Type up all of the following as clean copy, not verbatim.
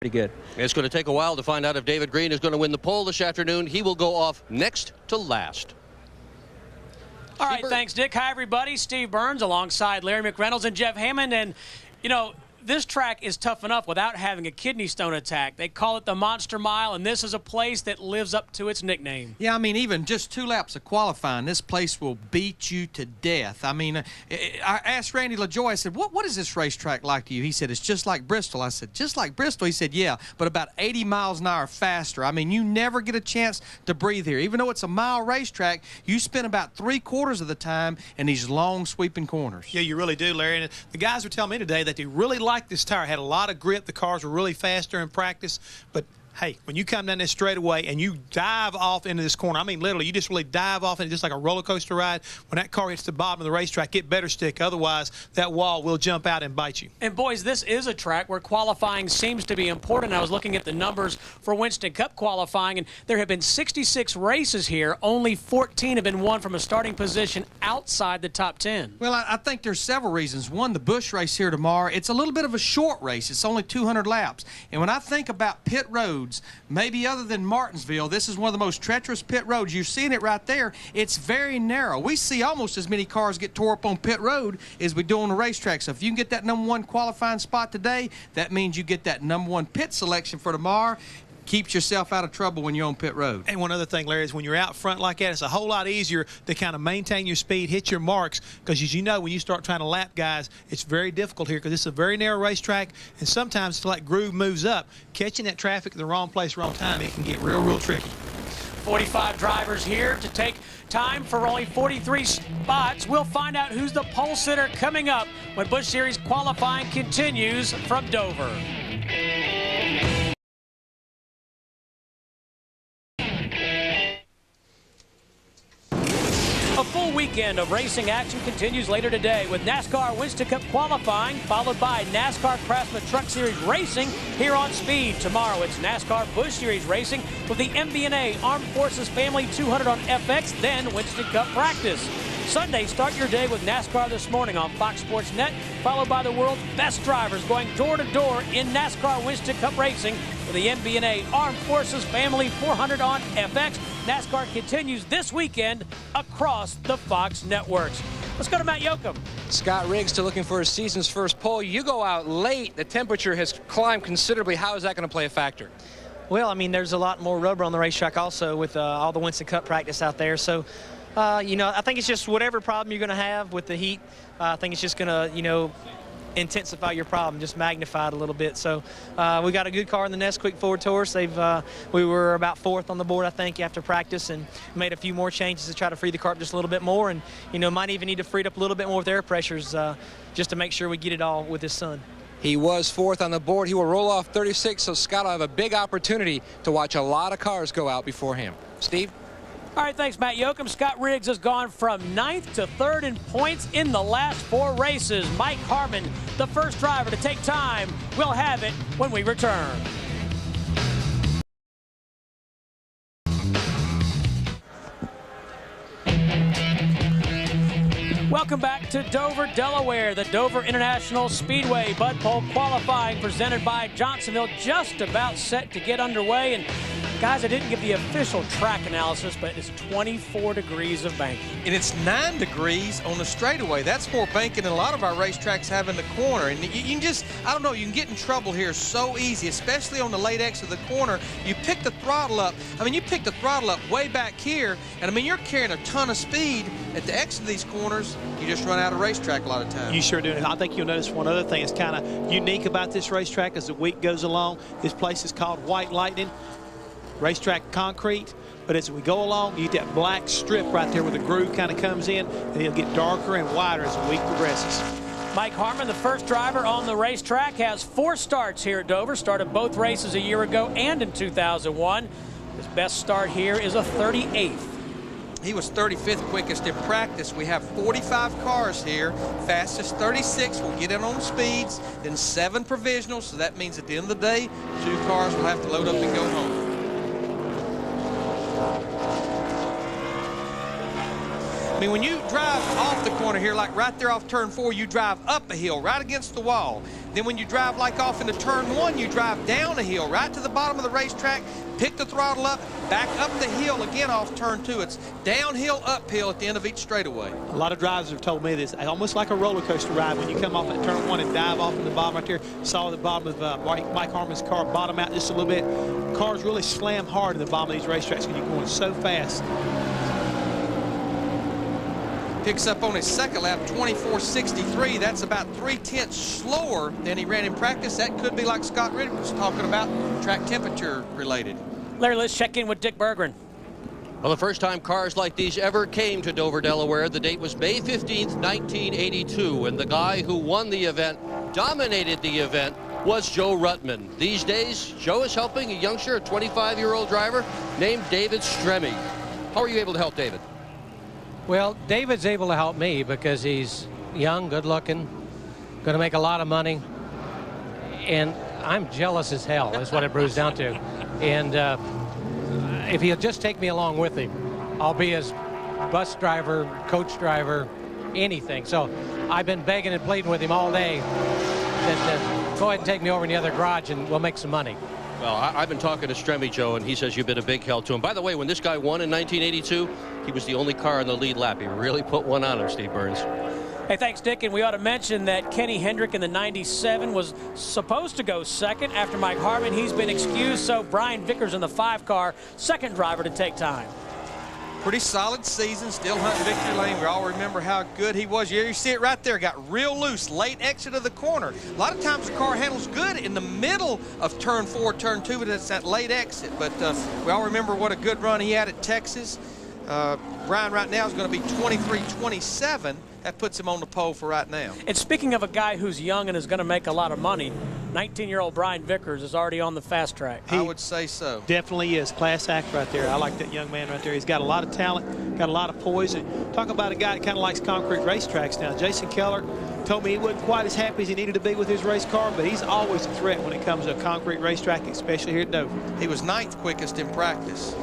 pretty good. It's going to take a while to find out if David Green is going to win the pole this afternoon. He will go off next to last. All right, thanks, Dick. Hi, everybody. Steve Burns alongside Larry McReynolds and Jeff Hammond. And, you know, this track is tough enough without having a kidney stone attack. They call it the Monster Mile, and this is a place that lives up to its nickname. Yeah, I mean, even just 2 laps of qualifying, this place will beat you to death. I mean, I asked Randy LaJoy, I said, what is this racetrack like to you? He said, it's just like Bristol. I said, just like Bristol? He said, yeah, but about 80 miles an hour faster. I mean, you never get a chance to breathe here. Even though it's a mile racetrack, you spend about 3/4 of the time in these long, sweeping corners. Yeah, you really do, Larry. And the guys were telling me today that they really liked this tire. Had a lot of grip. The cars were really fast during practice. But, hey, when you come down this straightaway and you dive off into this corner, I mean, literally, you just really dive off into just like a roller coaster ride. When that car hits the bottom of the racetrack, it better stick. Otherwise, that wall will jump out and bite you. And, boys, this is a track where qualifying seems to be important. I was looking at the numbers for Winston Cup qualifying, and there have been 66 races here. Only 14 have been won from a starting position outside the top 10. Well, I think there's several reasons. One, the Busch race here tomorrow, it's a little bit of a short race. It's only 200 laps. And when I think about pit roads, maybe other than Martinsville, this is one of the most treacherous pit roads. You're seeing it right there. It's very narrow. We see almost as many cars get tore up on pit road as we do on the racetrack. So if you can get that #1 qualifying spot today, that means you get that #1 pit selection for tomorrow. Keeps yourself out of trouble when you're on pit road. And one other thing, Larry, is when you're out front like that, it's a whole lot easier to kind of maintain your speed, hit your marks, because as you know, when you start trying to lap guys, it's very difficult here because it's a very narrow racetrack, and sometimes it's like groove moves up. Catching that traffic at the wrong place, wrong time, it can get real, real tricky. 45 drivers here to take time for only 43 spots. We'll find out who's the pole sitter coming up when Busch Series qualifying continues from Dover. A full weekend of racing action continues later today with NASCAR Winston Cup qualifying, followed by NASCAR Craftsman Truck Series racing here on Speed. Tomorrow it's NASCAR Busch Series racing with the MBNA Armed Forces Family 200 on FX, then Winston Cup practice. Sunday, start your day with NASCAR This Morning on Fox Sports Net, followed by the world's best drivers going door-to-door in NASCAR Winston Cup racing with the MBNA Armed Forces Family 400 on FX. NASCAR continues this weekend across the Fox networks. Let's go to Matt Yoakum. Scott Riggs still looking for his season's first pole. You go out late. The temperature has climbed considerably. How is that going to play a factor? Well, I mean, there's a lot more rubber on the racetrack also with all the Winston Cup practice out there. So, you know, I think it's just whatever problem you're going to have with the heat, I think it's just going to, you know, intensify your problem, just magnify it a little bit. So we got a good car in the Nesquik Ford Taurus. We were about 4th on the board, I think, after practice, and made a few more changes to try to free the car up just a little bit more, and, you know, might even need to free it up a little bit more with air pressures just to make sure we get it all with his son. He was 4th on the board. He will roll off 36, so Scott will have a big opportunity to watch a lot of cars go out before him. Steve? All right, thanks, Matt Yoakum. Scott Riggs has gone from 9th to 3rd in points in the last 4 races. Mike Harmon, the first driver to take time. We'll have it when we return. Welcome back to Dover, Delaware, the Dover International Speedway Bud Pole qualifying presented by Johnsonville, just about set to get underway. And guys, I didn't give the official track analysis, but it's 24 degrees of banking. And it's 9 degrees on the straightaway. That's more banking than a lot of our racetracks have in the corner. And you can just, I don't know, you can get in trouble here so easy, especially on the late exit of the corner. You pick the throttle up. I mean, you pick the throttle up way back here, and I mean, you're carrying a ton of speed at the exit of these corners. You just run out of racetrack a lot of times. You sure do. I think you'll notice one other thing that's kind of unique about this racetrack as the week goes along. This place is called White Lightning. Racetrack concrete, but as we go along, you get that black strip right there where the groove kind of comes in, and it'll get darker and wider as the week progresses. Mike Harmon, the first driver on the racetrack, has 4 starts here at Dover. Started both races a year ago and in 2001. His best start here is a 38th. He was 35th quickest in practice. We have 45 cars here. Fastest 36 will get in on speeds, then 7 provisionals. So that means at the end of the day, 2 cars will have to load up and go home. I mean, when you drive off the corner here, like right there off turn 4, you drive up a hill right against the wall. Then Then when you drive like off into turn 1, you drive down a hill right to the bottom of the racetrack, pick the throttle up, back up the hill again off turn 2. It's downhill, uphill at the end of each straightaway. A lot of drivers have told me this, almost like a roller coaster ride when you come off at turn 1 and dive off in the bottom right there. Saw the bottom of Mike Harmon's car bottom out just a little bit. Cars really slam hard in the bottom of these racetracks when you're going so fast. Picks up on his second lap, 24.63. That's about 3/10 slower than he ran in practice. That could be, like Scott Ritter was talking about, track temperature related. Larry, let's check in with Dick Berggren. Well, the first time cars like these ever came to Dover, Delaware, the date was May 15th, 1982, and the guy who won the event, dominated the event, was Joe Ruttman. These days, Joe is helping a youngster, a 25-year-old driver named David Stremme. How are you able to help David? Well, David's able to help me because he's young, good-looking, going to make a lot of money, and I'm jealous as hell is what it brews down to. And if he'll just take me along with him, I'll be his bus driver, coach driver, anything. So I've been begging and pleading with him all day that go ahead and take me over in the other garage and we'll make some money. Well, I've been talking to Stremme, Joe, and he says you've been a big help to him. By the way, when this guy won in 1982, he was the only car in the lead lap. He really put one on him, Steve Burns. Hey, thanks, Dick. And we ought to mention that Kenny Hendrick in the 97 was supposed to go second after Mike Harmon. He's been excused, so Brian Vickers in the 5 car, second driver to take time. Pretty solid season, still hunting victory lane. We all remember how good he was. You see it right there, got real loose, late exit of the corner. A lot of times the car handles good in the middle of turn 4, turn 2, but it's that late exit. But we all remember what a good run he had at Texas. Brian right now is going to be 23-27. That puts him on the pole for right now. And speaking of a guy who's young and is going to make a lot of money, 19-year-old Brian Vickers is already on the fast track. I would say so. Definitely is. Class act right there. I like that young man right there. He's got a lot of talent, got a lot of poise. And talk about a guy that kind of likes concrete racetracks now. Jason Keller told me he wasn't quite as happy as he needed to be with his race car, but he's always a threat when it comes to a concrete racetrack, especially here at Dover. He was 9th quickest in practice.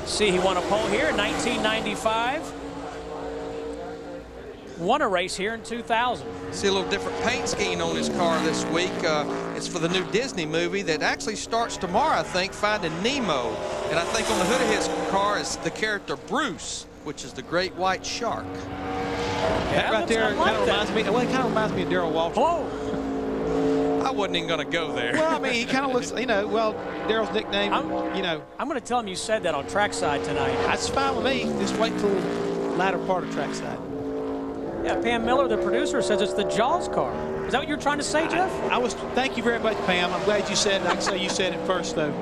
See, he won a pole here in 1995. Won a race here in 2000. See a little different paint scheme on his car this week. It's for the new Disney movie that actually starts tomorrow, I think, Finding Nemo. And I think on the hood of his car is the character Bruce, which is the great white shark. That right there kind of reminds me. Well, it kind of reminds me of Darrell Waltrip. Whoa! I wasn't even going to go there. Well, I mean, he kind of looks, you know, well, Darrell's nickname, you know. I'm going to tell him you said that on trackside tonight. That's fine with me. Just wait till the latter part of trackside. Yeah, Pam Miller, the producer, says it's the Jaws car. Is that what you're trying to say, Jeff? Thank you very much, Pam. I'm glad you said it. I can say you said it first, though.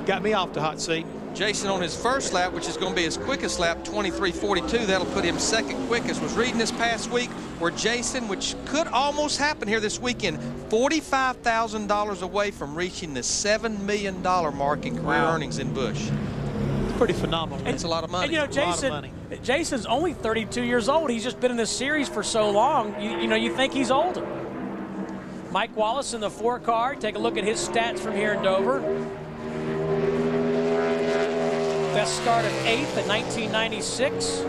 Got me off the hot seat. Jason on his first lap, which is going to be his quickest lap, 23.42. That'll put him second quickest. Was reading this past week where Jason, which could almost happen here this weekend, $45,000 away from reaching the $7 million mark in career earnings in Busch. It's pretty phenomenal. It's a lot of money. And, you know, Jason's only 32 years old. He's just been in this series for so long, you know, you think he's older. Mike Wallace in the 4 car. Take a look at his stats from here in Dover. Best start of 8th in 1996.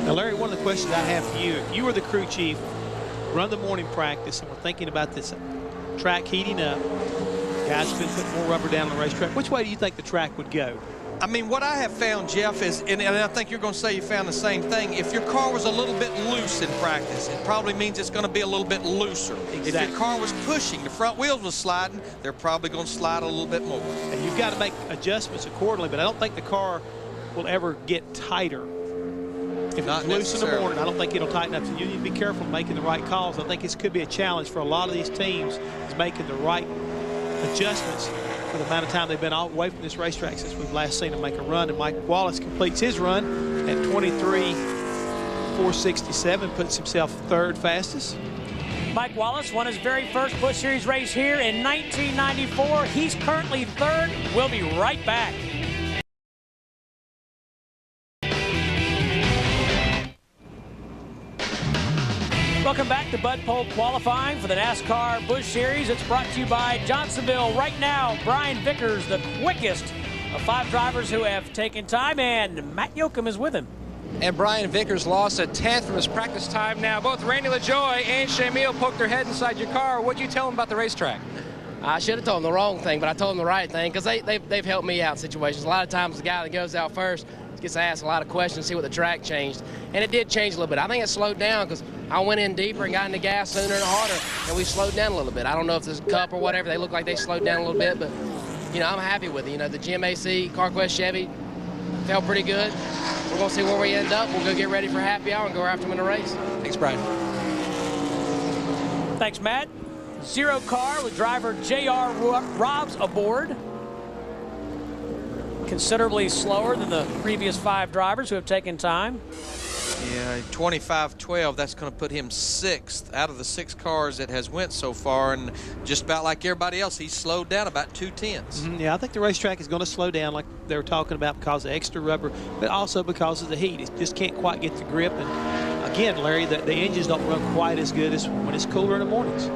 Now, Larry, one of the questions I have for you, if you were the crew chief, run the morning practice, and we're thinking about this track heating up, guys have been putting more rubber down on the racetrack, which way do you think the track would go? I mean, what I have found, Jeff, is, and I think you're going to say you found the same thing, if your car was a little bit loose in practice, it probably means it's going to be a little bit looser. Exactly. If your car was pushing, the front wheels was sliding, they're probably going to slide a little bit more. And you've got to make adjustments accordingly, but I don't think the car will ever get tighter. If Not it's loose in the morning, I don't think it'll tighten up. So you need to be careful making the right calls. I think this could be a challenge for a lot of these teams, is making the right adjustments for the amount of time they've been away from this racetrack since we've last seen them make a run. And Mike Wallace completes his run at 23.467, puts himself 3rd fastest. Mike Wallace won his very first Busch Series race here in 1994. He's currently 3rd. We'll be right back. Welcome back to Bud Pole qualifying for the NASCAR Busch Series. It's brought to you by Johnsonville. Right now, Brian Vickers, the quickest of 5 drivers who have taken time, and Matt Yoakum is with him. And Brian Vickers lost a 10th from his practice time. Now, both Randy LaJoy and Shamil poked their head inside your car. What'd you tell them about the racetrack? I should have told them the wrong thing, but I told them the right thing because they've helped me out in situations. A lot of times the guy that goes out first gets asked a lot of questions, see what the track changed. And it did change a little bit. I think it slowed down because I went in deeper and got in the gas sooner and harder, and we slowed down a little bit. I don't know if there's a cup or whatever. They look like they slowed down a little bit, but, you know, I'm happy with it. You know, the GMAC, CarQuest Chevy felt pretty good. We're going to see where we end up. We'll go get ready for happy hour and go after them in the race. Thanks, Brian. Thanks, Matt. Zero car with driver J.R. Robbs aboard. Considerably slower than the previous 5 drivers who have taken time. Yeah, 25-12, that's going to put him 6th out of the 6 cars that has went so far, and just about like everybody else, he's slowed down about 2/10. Yeah, I think the racetrack is going to slow down like they were talking about because of extra rubber, but also because of the heat. It just can't quite get the grip. And again, Larry, the engines don't run quite as good as when it's cooler in the mornings.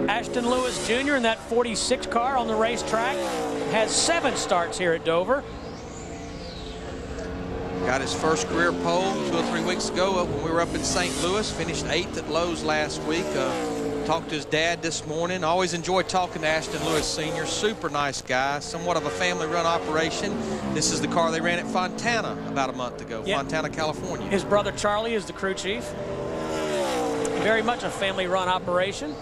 Ashton Lewis Jr. in that 46 car on the racetrack has 7 starts here at Dover. Got his first career pole 2 or 3 weeks ago when we were up in St. Louis. Finished 8th at Lowe's last week. Talked to his dad this morning. Always enjoy talking to Ashton Lewis Sr. Super nice guy. Somewhat of a family-run operation. This is the car they ran at Fontana about a month ago. Yep. Fontana, California. His brother Charlie is the crew chief. Very much a family-run operation.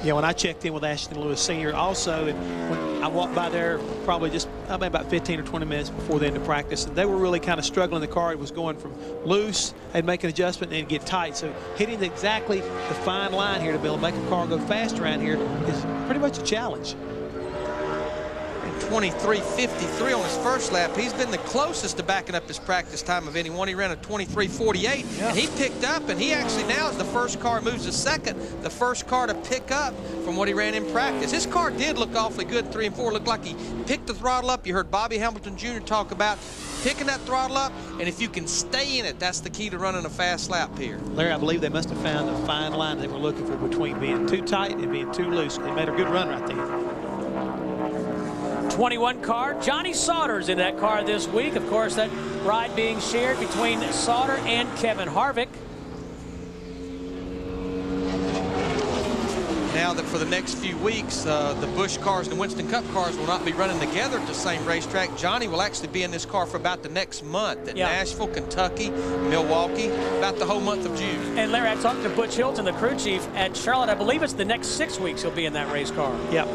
Yeah, when I checked in with Ashton Lewis Sr. also, and when I walked by there probably just about 15 or 20 minutes before the end of practice, and they were really kind of struggling. The car was going from loose, they'd make an adjustment and get tight. So hitting exactly the fine line here to be able to make a car go fast around here is pretty much a challenge. 23:53 on his first lap. He's been the closest to backing up his practice time of anyone. He ran a 23:48, and he picked up, and he actually now is the first car, moves to second, the first car to pick up from what he ran in practice. His car did look awfully good in 3 and 4. Looked like he picked the throttle up. You heard Bobby Hamilton Jr. talk about picking that throttle up, and if you can stay in it, that's the key to running a fast lap here. Larry, I believe they must have found a fine line they were looking for between being too tight and being too loose. They made a good run right there. 21 car. Johnny Sauter's in that car this week. Of course, that ride being shared between Sauter and Kevin Harvick. Now that for the next few weeks, the Busch cars and the Winston Cup cars will not be running together at the same racetrack. Johnny will actually be in this car for about the next month at Nashville, Kentucky, Milwaukee, about the whole month of June. And Larry, I talked to Butch Hilton, the crew chief at Charlotte. I believe it's the next 6 weeks he'll be in that race car. Yep.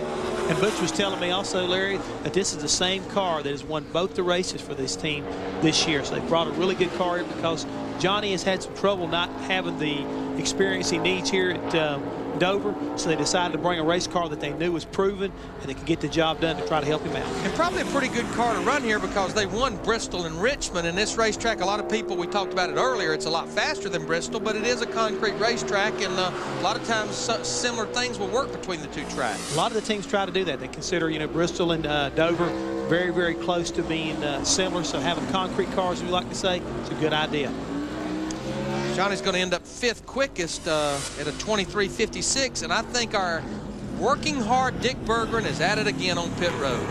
And Butch was telling me also, Larry, that this is the same car that has won both the races for this team this year. So they brought a really good car in because Johnny has had some trouble not having the experience he needs here at Dover. So they decided to bring a race car that they knew was proven and they could get the job done to try to help him out. And probably a pretty good car to run here because they won Bristol and Richmond. And this racetrack, a lot of people, we talked about it earlier, it's a lot faster than Bristol, but it is a concrete racetrack, and a lot of times similar things will work between the 2 tracks. A lot of the teams try to do that. They consider, you know, Bristol and Dover very, very close to being similar. So having concrete cars, we like to say, it's a good idea. Johnny's going to end up 5th quickest at a 23:56, and I think our working hard Dick Berggren is at it again on pit road.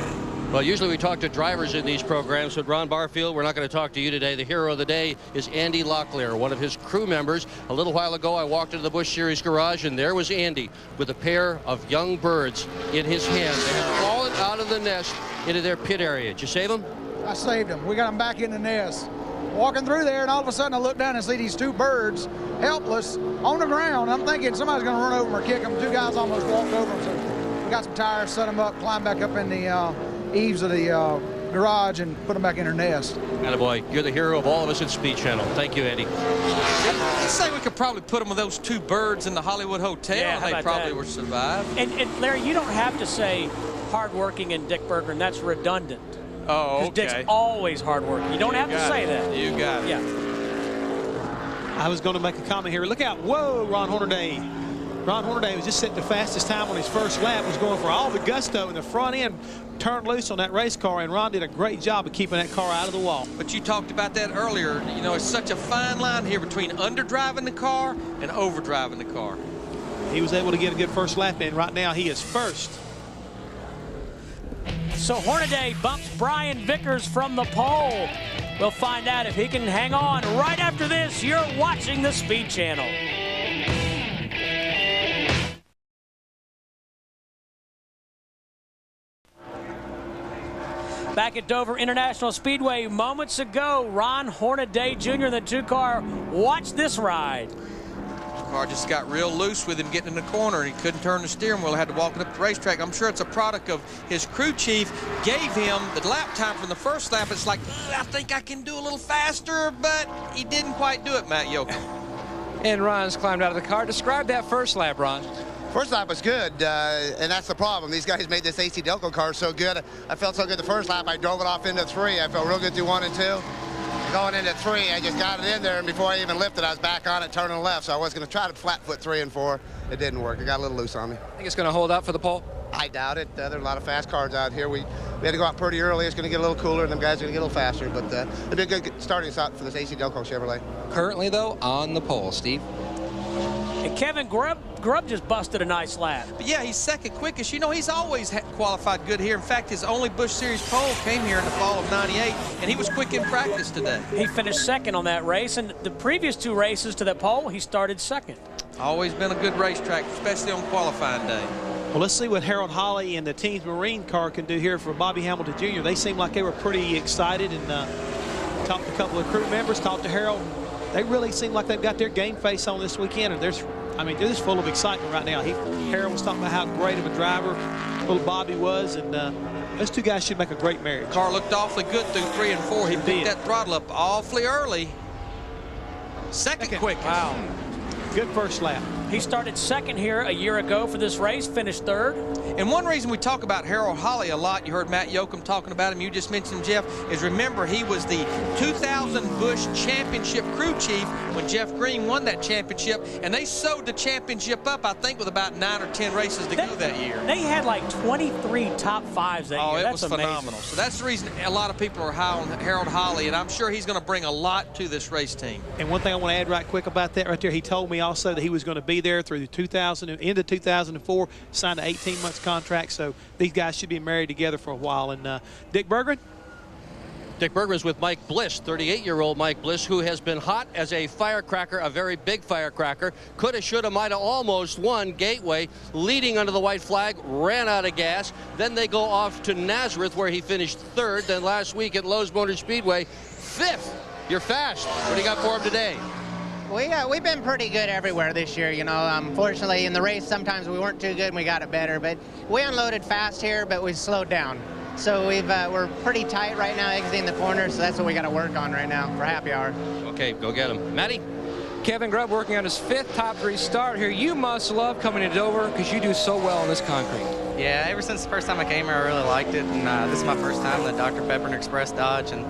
Well, usually we talk to drivers in these programs, but Ron Barfield, we're not going to talk to you today. The hero of the day is Andy Locklear, one of his crew members. A little while ago, I walked into the Busch Series garage, and there was Andy with a pair of young birds in his hands. They had fallen out of the nest into their pit area. Did you save them? I saved them. We got them back in the nest. Walking through there, and all of a sudden I look down and see these 2 birds helpless on the ground. I'm thinking somebody's going to run over them or kick them. 2 guys almost walked over them. So we got some tires, set them up, climbed back up in the eaves of the garage and put them back in their nest. Attaboy, you're the hero of all of us at Speed Channel. Thank you, Eddie. I'd say we could probably put them with those 2 birds in the Hollywood Hotel, and they probably would survive. And Larry, you don't have to say hardworking and Dick Berggren. That's redundant. Oh, okay. Dick's always hardworking. You don't have to say that. You got it. Yeah. I was going to make a comment here. Look out. Whoa, Ron Hornaday. Ron Hornaday was just setting the fastest time on his first lap, was going for all the gusto in the front end, turned loose on that race car, and Ron did a great job of keeping that car out of the wall. But you talked about that earlier. You know, it's such a fine line here between underdriving the car and overdriving the car. He was able to get a good first lap in. Right now, he is first. So Hornaday bumps Brian Vickers from the pole. We'll find out if he can hang on right after this. You're watching the Speed Channel. Back at Dover International Speedway moments ago, Ron Hornaday Jr. in the 2-car. Watch this ride. The car just got real loose with him getting in the corner, and he couldn't turn the steering wheel. Had to walk it up the racetrack. I'm sure it's a product of his crew chief gave him the lap time from the first lap. It's like, I think I can do a little faster, but he didn't quite do it, Matt Yoakum. And Ron's climbed out of the car. Describe that first lap, Ron. First lap was good, and that's the problem. These guys made this AC Delco car so good. I felt so good the first lap. I drove it off into 3. I felt real good through 1 and 2. Going into 3, I just got it in there, and before I even lifted, I was back on it, turning left. So I was going to try to flat foot 3 and 4. It didn't work. It got a little loose on me. Think it's going to hold up for the pole? I doubt it. There are a lot of fast cars out here. We had to go out pretty early. It's going to get a little cooler, and them guys are going to get a little faster. But it'll be a good starting shot for this AC Delco Chevrolet. Currently, though, on the pole, Steve. And Kevin Grubb just busted a nice lap. But yeah, he's second quickest. You know, he's always qualified good here. In fact, his only Busch Series pole came here in the fall of '98, and he was quick in practice today. He finished second on that race, and the previous 2 races to that pole, he started second. Always been a good racetrack, especially on qualifying day. Well, let's see what Harold Holley and the team's Marine car can do here for Bobby Hamilton Jr. They seem like they were pretty excited, and talked to a couple of crew members, talked to Harold. They really seem like they've got their game face on this weekend, and they're just full of excitement right now. Harold was talking about how great of a driver little Bobby was, and those 2 guys should make a great marriage. Car looked awfully good through 3 and 4. He picked that throttle up awfully early. Second quickest. Wow. Good first lap. He started second here a year ago for this race, finished third. And one reason we talk about Harold Holley a lot, you heard Matt Yoakum talking about him, you just mentioned him, Jeff, is remember he was the 2000 Busch Championship crew chief when Jeff Green won that championship, and they sewed the championship up, I think, with about 9 or 10 races to go that year. They had like 23 top 5s that year. Oh, it That's was amazing. phenomenal. So that's the reason a lot of people are high on Harold Holley, and I'm sure he's going to bring a lot to this race team. And one thing I want to add right quick about that right there, he told me also that he was going to be there through the into 2004, signed an 18-month contract, so these guys should be married together for a while. And Dick Berggren? Dick Berggren is with Mike Bliss, 38-year-old Mike Bliss, who has been hot as a firecracker, a very big firecracker. Coulda, shoulda, mighta, almost won Gateway, leading under the white flag, ran out of gas. Then they go off to Nazareth, where he finished 3rd. Then last week at Lowe's Motor Speedway, 5th. You're fast. What do you got for him today? We've been pretty good everywhere this year, you know. Fortunately, in the race, sometimes we weren't too good and we got it better. But we unloaded fast here, but we slowed down. So we're pretty tight right now exiting the corner, so that's what we got to work on right now for happy hour. Okay, go get him. Matty? Kevin Grubb working on his 5th top 3 start here. You must love coming to Dover because you do so well on this concrete. Yeah, ever since the first time I came here, I really liked it. And this is my first time at Dr. Pepper and Express Dodge. And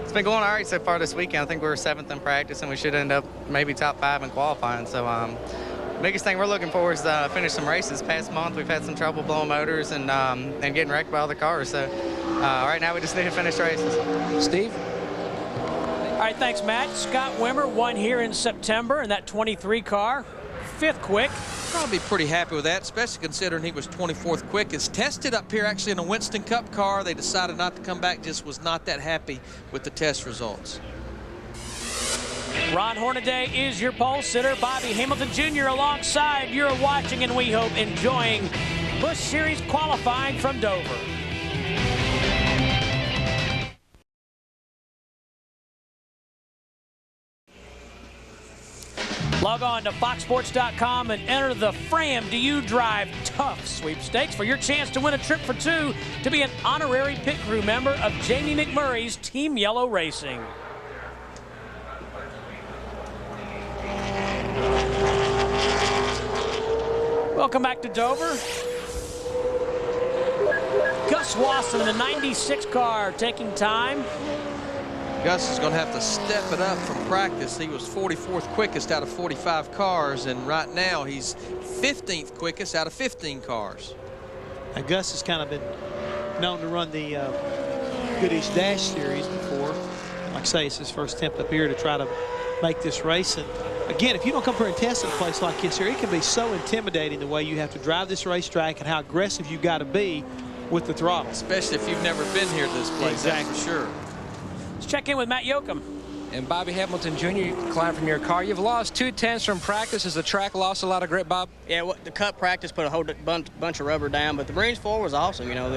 it's been going all right so far this weekend. I think we were 7th in practice, and we should end up maybe top 5 in qualifying. So biggest thing we're looking for is finish some races. Past month, we've had some trouble blowing motors and getting wrecked by other cars. So right now, we just need to finish races. Steve? All right, thanks, Matt. Scott Wimmer won here in September in that 23 car. 5th quick. Probably pretty happy with that, especially considering he was 24th quickest. Tested up here actually in a Winston Cup car. They decided not to come back, just was not that happy with the test results. Ron Hornaday is your pole sitter. Bobby Hamilton Jr. alongside. You're watching, and we hope enjoying Busch Series qualifying from Dover. Log on to foxsports.com and enter the Fram Do You Drive Tough sweepstakes for your chance to win a trip for 2 to be an honorary pit crew member of Jamie McMurray's Team Yellow Racing. Welcome back to Dover. Gus Wasson in the 96 car taking time. Gus is going to have to step it up from practice. He was 44th quickest out of 45 cars, and right now he's 15th quickest out of 15 cars. Now, Gus has kind of been known to run the Goodies Dash Series before. Like I say, it's his first attempt up here to try to make this race. And again, if you don't come here and test at a place like this here, it can be so intimidating the way you have to drive this racetrack and how aggressive you got to be with the throttle. Especially if you've never been here to this place, exactly. That's for sure. Let's check in with Matt Yoakum. And Bobby Hamilton Jr., you climbed from your car. You've lost 2/10 from practice. Has the track lost a lot of grip, Bob? Yeah, well, the Cup practice put a whole bunch of rubber down, but the Marines 4 was awesome. You know,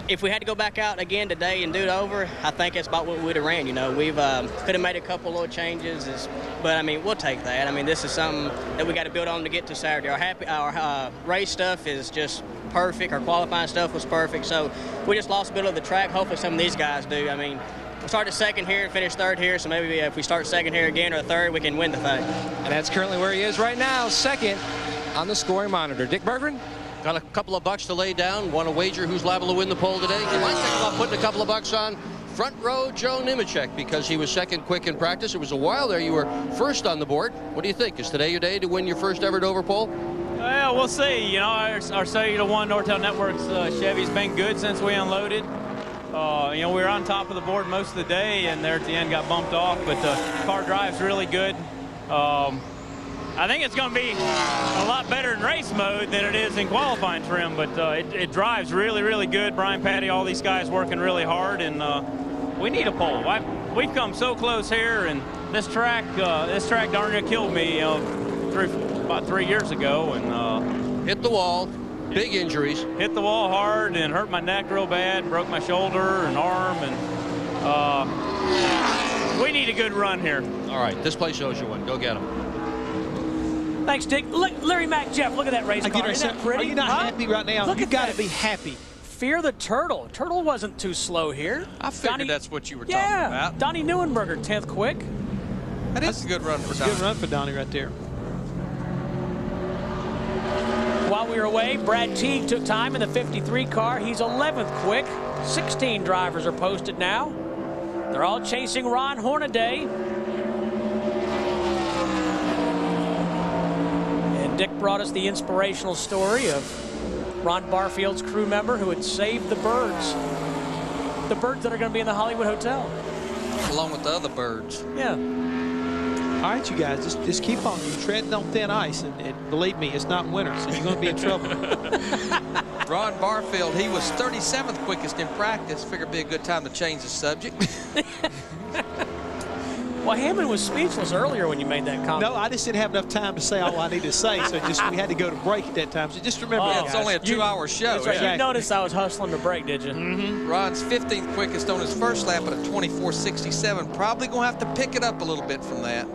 if we had to go back out again today and do it over, I think that's about what we'd have ran. You know, we've could have made a couple little changes, but I mean, we'll take that. I mean, this is something that we got to build on to get to Saturday. Our race stuff is just perfect. Our qualifying stuff was perfect. So we just lost a bit of the track. Hopefully, some of these guys do. I mean, we started second here and finished third here, so maybe if we start second here again or third, we can win the thing. And that's currently where he is right now, second on the scoring monitor. Dick Berggren? Got a couple of bucks to lay down. Want to wager who's liable to win the poll today? You might think about putting a couple of bucks on front row Joe Nemechek because he was second quick in practice. It was a while there. You were first on the board. What do you think? Is today your day to win your first ever Dover pole? Well, we'll see. You know, our Cellular One Nortel Networks Chevy's been good since we unloaded. You know, we were on top of the board most of the day, and there at the end got bumped off, but the car drives really good. I think it's going to be a lot better in race mode than it is in qualifying trim, but it drives really, really good. Brian Patty, all these guys working really hard, and we need a pole. We've come so close here, and this track darn near killed me about 3 years ago. And hit the wall, big injuries. Hit the wall hard and hurt my neck real bad, broke my shoulder and arm, and we need a good run here. All right, this place owes you one. Go get them. Thanks, Dick. Look, Larry Mack, Jeff, look at that race car. Isn't that pretty? Are you not happy right now? Look You at got to that. be happy. Fear the Turtle. Turtle wasn't too slow here. I figured that's what you were talking Yeah, about. Donnie Neuenberger, 10th quick. That is a good run for Donnie. Good run for Donnie right there. While we were away, Brad Teague took time in the 53 car. He's 11th quick. 16 drivers are posted now. They're all chasing Ron Hornaday. And Dick brought us the inspirational story of Ron Barfield's crew member who had saved the birds. The birds that are going to be in the Hollywood Hotel. Along with the other birds. Yeah. All right, you guys, just keep on. You're treading on thin ice, and believe me, it's not winter, so you're going to be in trouble. Ron Barfield, he was 37th quickest in practice. Figured it'd be a good time to change the subject. Well, Hammond was speechless earlier when you made that comment. No, I just didn't have enough time to say all I needed to say, so we had to go to break at that time. So just remember that, It's guys. only a 2-hour show. That's right. Exactly. You noticed I was hustling to break, did you? Mm-hmm. Ron's 15th quickest on his first lap at a 24.67. Probably going to have to pick it up a little bit from that.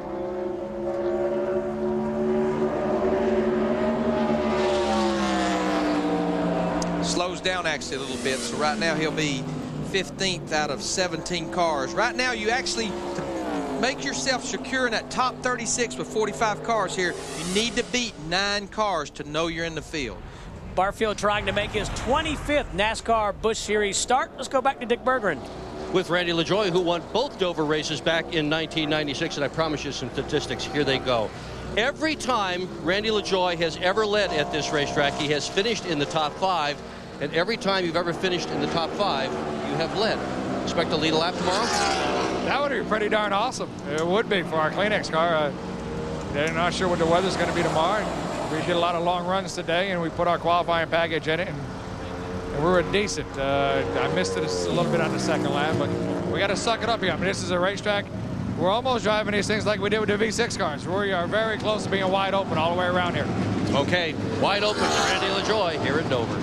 Slows down actually a little bit, so right now he'll be 15th out of 17 cars. Right now, you actually, to make yourself secure in that top 36 with 45 cars here, you need to beat 9 cars to know you're in the field. Barfield trying to make his 25th NASCAR Busch Series start. Let's go back to Dick Berggren. With Randy LaJoie, who won both Dover races back in 1996, and I promise you some statistics. Here they go. Every time Randy LaJoie has ever led at this racetrack, he has finished in the top 5, and every time you've ever finished in the top 5, you have led. Expect to lead a lap tomorrow? That would be pretty darn awesome. It would be for our Kleenex car. They're not sure what the weather's going to be tomorrow. We did a lot of long runs today, and we put our qualifying package in it, and we were decent. I missed it a little bit on the second lap, but we got to suck it up here. I mean, this is a racetrack. We're almost driving these things like we did with the V6 cars. We are very close to being wide open all the way around here. Okay, wide open for Randy LaJoie here at Dover.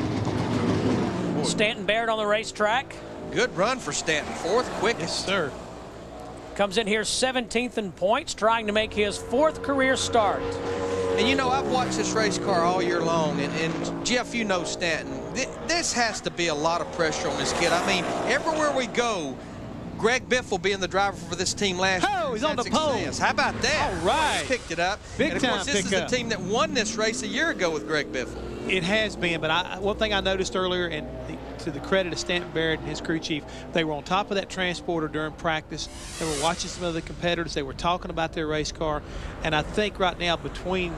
Stanton Baird on the racetrack. Good run for Stanton, 4th quickest. Yes, sir. Comes in here 17th in points, trying to make his 4th career start. And you know, I've watched this race car all year long, and Jeff, you know Stanton. This has to be a lot of pressure on this kid. I mean, everywhere we go, Greg Biffle being the driver for this team last year. Oh, he's on the pole. How about that? All right. He's picked it up. Big and of time course, this is pickup. the team that won this race a year ago with Greg Biffle. It has been, but one thing I noticed earlier, and to the credit of Stanton Barrett and his crew chief, they were on top of that transporter during practice. They were watching some of the competitors. They were talking about their race car. And I think right now, between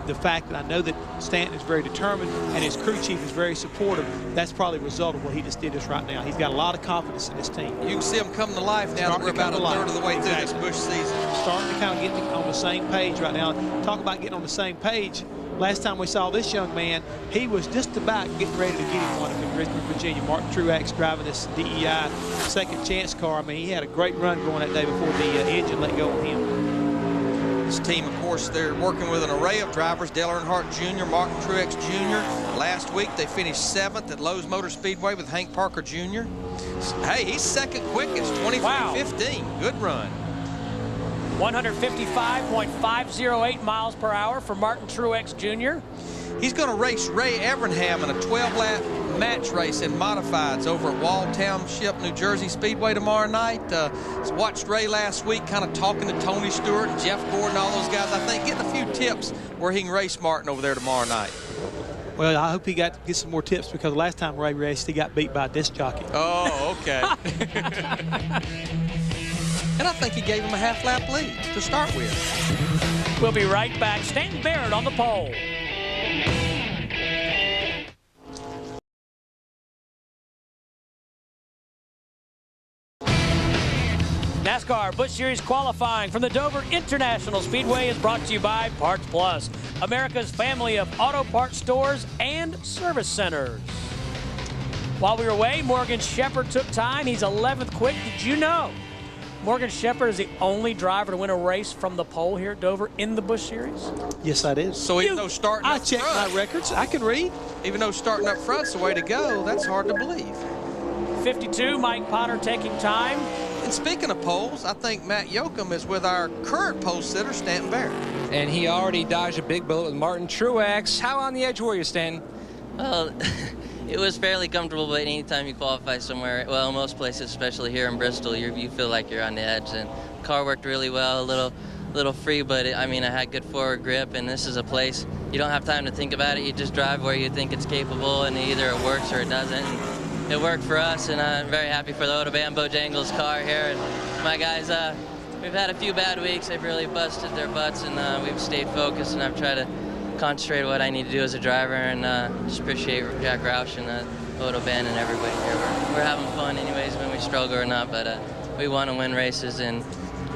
the fact that I know that Stanton is very determined and his crew chief is very supportive, that's probably a result of what he just did us right now. He's got a lot of confidence in his team. You can see them come to life now that we're about a third of the way through this Busch season. Starting to kind of get on the same page right now. Talk about getting on the same page. last time we saw this young man, he was just about getting ready to get him one in Richmond, Virginia. Martin Truex driving this DEI second chance car. I mean, he had a great run going that day before the engine let go of him. This team, of course, they're working with an array of drivers. Dale Earnhardt Jr., Martin Truex Jr. Last week, they finished 7th at Lowe's Motor Speedway with Hank Parker Jr. Hey, he's second quickest, 23.15. Good run. 155.508 miles per hour for Martin Truex Jr. He's going to race Ray Evernham in a 12-lap match race in modifieds over at Wall Township, New Jersey Speedway tomorrow night. Watched Ray last week kind of talking to Tony Stewart and Jeff Gordon, all those guys. I think getting a few tips where he can race Martin over there tomorrow night. Well, I hope he got to get some more tips because last time Ray raced, he got beat by a disc jockey. Oh, okay. And I think he gave him a half-lap lead to start with. We'll be right back. Stanton Barrett on the pole. NASCAR Busch Series qualifying from the Dover International Speedway is brought to you by Parts Plus, America's family of auto parts stores and service centers. While we were away, Morgan Shepherd took time. He's 11th quick. Did you know Morgan Shepherd is the only driver to win a race from the pole here at Dover in the Busch Series? Yes, I did. So even though starting I up checked front, my records. I can read. Even though starting up front's the way to go, that's hard to believe. 52, Mike Potter taking time. And speaking of poles, I think Matt Yoakum is with our current pole sitter, Stanton Barrett. And he already dodged a big bullet with Martin Truex. How on the edge were you, Stanton? Well, it was fairly comfortable, but anytime you qualify somewhere, well, most places, especially here in Bristol, you feel like you're on the edge. And the car worked really well, a little free, but I had good forward grip, and this is a place you don't have time to think about it. You just drive where you think it's capable, and either it works or it doesn't. And it worked for us, and I'm very happy for the Autobahn Bojangles car here. And my guys, we've had a few bad weeks. They've really busted their butts, and we've stayed focused, and I've tried to concentrate on what I need to do as a driver, and just appreciate Jack Roush and Autobahn and everybody here. We're having fun anyways, when we struggle or not, but we want to win races, and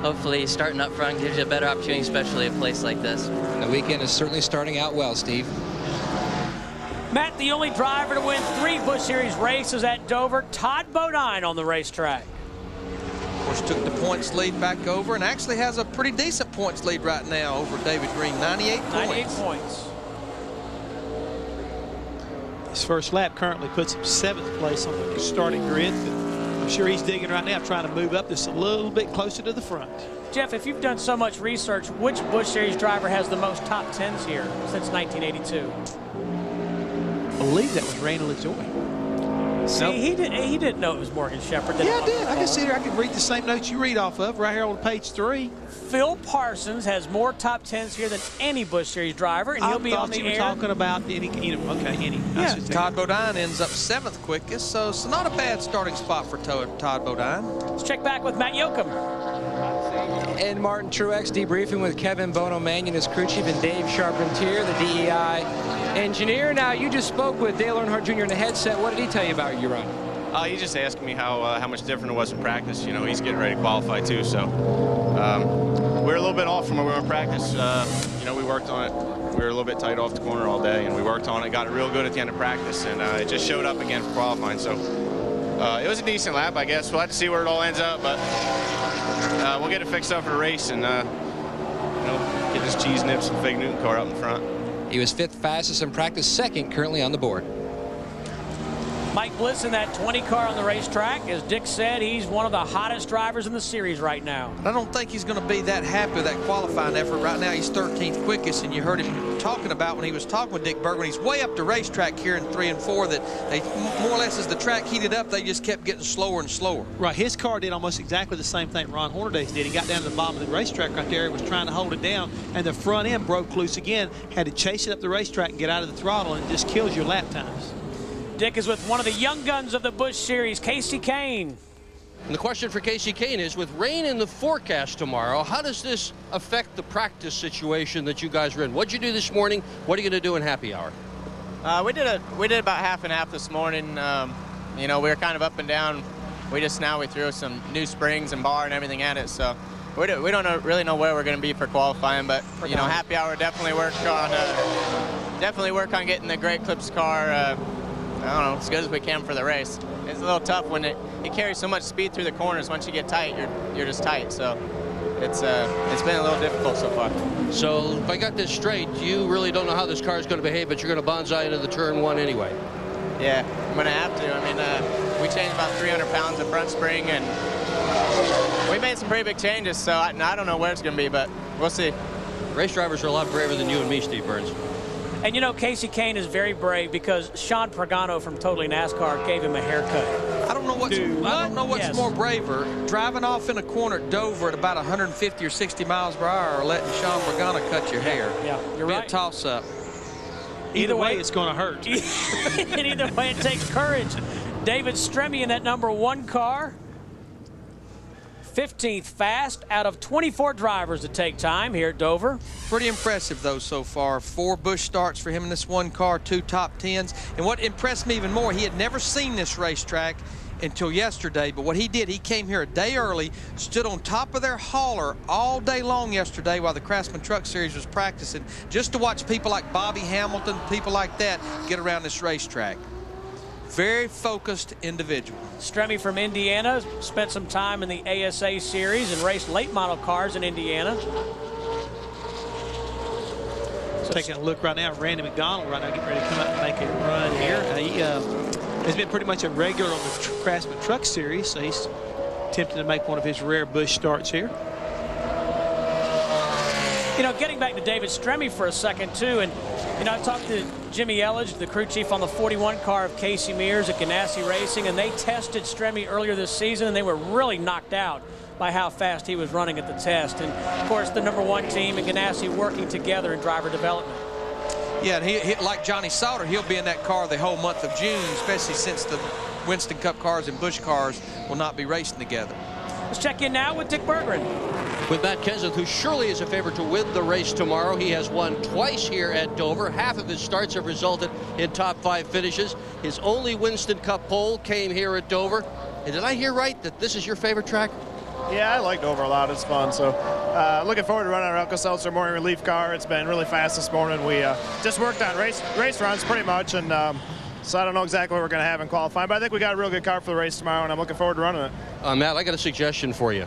hopefully starting up front gives you a better opportunity, especially a place like this. The weekend is certainly starting out well, Steve. Matt, the only driver to win 3 Busch Series races at Dover, Todd Bodine on the racetrack. Of course, took the points lead back over and actually has a pretty decent points lead right now over David Green, 98 points. 98 points. His first lap currently puts him 7th place on the starting grid. But I'm sure he's digging right now, trying to move up this a little bit closer to the front. Jeff, if you've done so much research, which Busch Series driver has the most top 10s here since 1982? I believe that was Randy LaJoy. See, Nope. he didn't know it was Morgan Shepherd. Yeah, I did. I can see there. I can read the same notes you read off of right here on page 3. Phil Parsons has more top 10s here than any Busch Series driver, and he'll be on the you were air. talking about any. Okay, any. Yeah, Todd Bodine ends up 7th quickest, so it's not a bad starting spot for Todd Bodine. Let's check back with Matt Yoakum. And Martin Truex debriefing with Kevin Bono-Mannion, his crew chief, and Dave Charpentier, the DEI engineer. Now, you just spoke with Dale Earnhardt Jr. in the headset. What did he tell you about your run? He just asked me how much different it was in practice. You know, he's getting ready to qualify too, so we're a little bit off from where we were in practice. You know, we worked on it. We were a little bit tight off the corner all day, and we worked on it, got it real good at the end of practice, and it just showed up again for qualifying. So it was a decent lap, I guess. We'll have to see where it all ends up, but we'll get it fixed up for the race and you know, get this cheese nips and fake Newton car up in front. He was 5th fastest in practice, 2nd currently on the board. Mike Bliss in that 20 car on the racetrack. As Dick said, he's one of the hottest drivers in the series right now. I don't think he's going to be that happy with that qualifying effort. Right now, he's 13th quickest, and you heard him talking about when he was talking with Dick Bergman. He's way up the racetrack here in 3 and 4 that they more or less, as the track heated up, they just kept getting slower and slower. Right, his car did almost exactly the same thing Ron Hornaday's did. He got down to the bottom of the racetrack right there. He was trying to hold it down, and the front end broke loose again. Had to chase it up the racetrack and get out of the throttle, and it just kills your lap times. Dick is with one of the young guns of the Busch Series, Casey Kane. And the question for Casey Kane is, with rain in the forecast tomorrow, how does this affect the practice situation that you guys are in? What'd you do this morning? What are you going to do in happy hour? We did about half and half this morning. You know, we were kind of up and down. We threw some new springs and bar and everything at it. So we don't really know where we're going to be for qualifying, but you know, happy hour definitely work on getting the Great Clips car. I don't know, as good as we can for the race. It's a little tough when it carries so much speed through the corners. Once you get tight, you're just tight. So it's been a little difficult so far. So if I got this straight, you really don't know how this car is going to behave, but you're going to bonsai into the turn 1 anyway. Yeah, I'm going to have to. I mean, we changed about 300 pounds of front spring, and we made some pretty big changes, so I don't know where it's going to be, but we'll see. Race drivers are a lot braver than you and me, Steve Burns. And you know, Casey Kane is very brave because Sean Pagano from Totally NASCAR gave him a haircut. I don't know what's more braver, driving off in a corner at Dover at about 150 or 60 miles per hour, or letting Sean Pagano cut your hair. Yeah, you're right. Be a toss-up. Either way, it's going to hurt. And either way, it takes courage. David Stremme in that #1 car. 15th fast out of 24 drivers to take time here at Dover. Pretty impressive, though, so far. 4 Busch starts for him in this one car, 2 top 10s. And what impressed me even more, he had never seen this racetrack until yesterday, but what he did, he came here a day early, stood on top of their hauler all day long yesterday while the Craftsman Truck Series was practicing, just to watch people like Bobby Hamilton, people like that, get around this racetrack. Very focused individual. Stremme from Indiana spent some time in the ASA series and raced late model cars in Indiana. Taking a look right now, Randy McDonald right now getting ready to come out and make a run here. He has been pretty much a regular on the Craftsman Truck Series, so he's attempting to make one of his rare Busch starts here. You know, getting back to David Stremme for a second, too, and, you know, I talked to Jimmy Elledge, the crew chief on the 41 car of Casey Mears at Ganassi Racing, and they tested Stremme earlier this season, and they were really knocked out by how fast he was running at the test. And, of course, the #1 team and Ganassi working together in driver development. Yeah, and he like Johnny Sauter, he'll be in that car the whole month of June, especially since the Winston Cup cars and Busch cars will not be racing together. Let's check in now with Dick Berggren. With Matt Kenseth, who surely is a favorite to win the race tomorrow. He has won twice here at Dover. Half of his starts have resulted in top 5 finishes. His only Winston Cup pole came here at Dover. And did I hear right that this is your favorite track? Yeah, I like Dover a lot. It's fun. So looking forward to running our Alka-Seltzer morning relief car. It's been really fast this morning. We just worked on race runs pretty much, and so I don't know exactly what we're going to have in qualifying, but I think we got a real good car for the race tomorrow, and I'm looking forward to running it. Matt, I got a suggestion for you.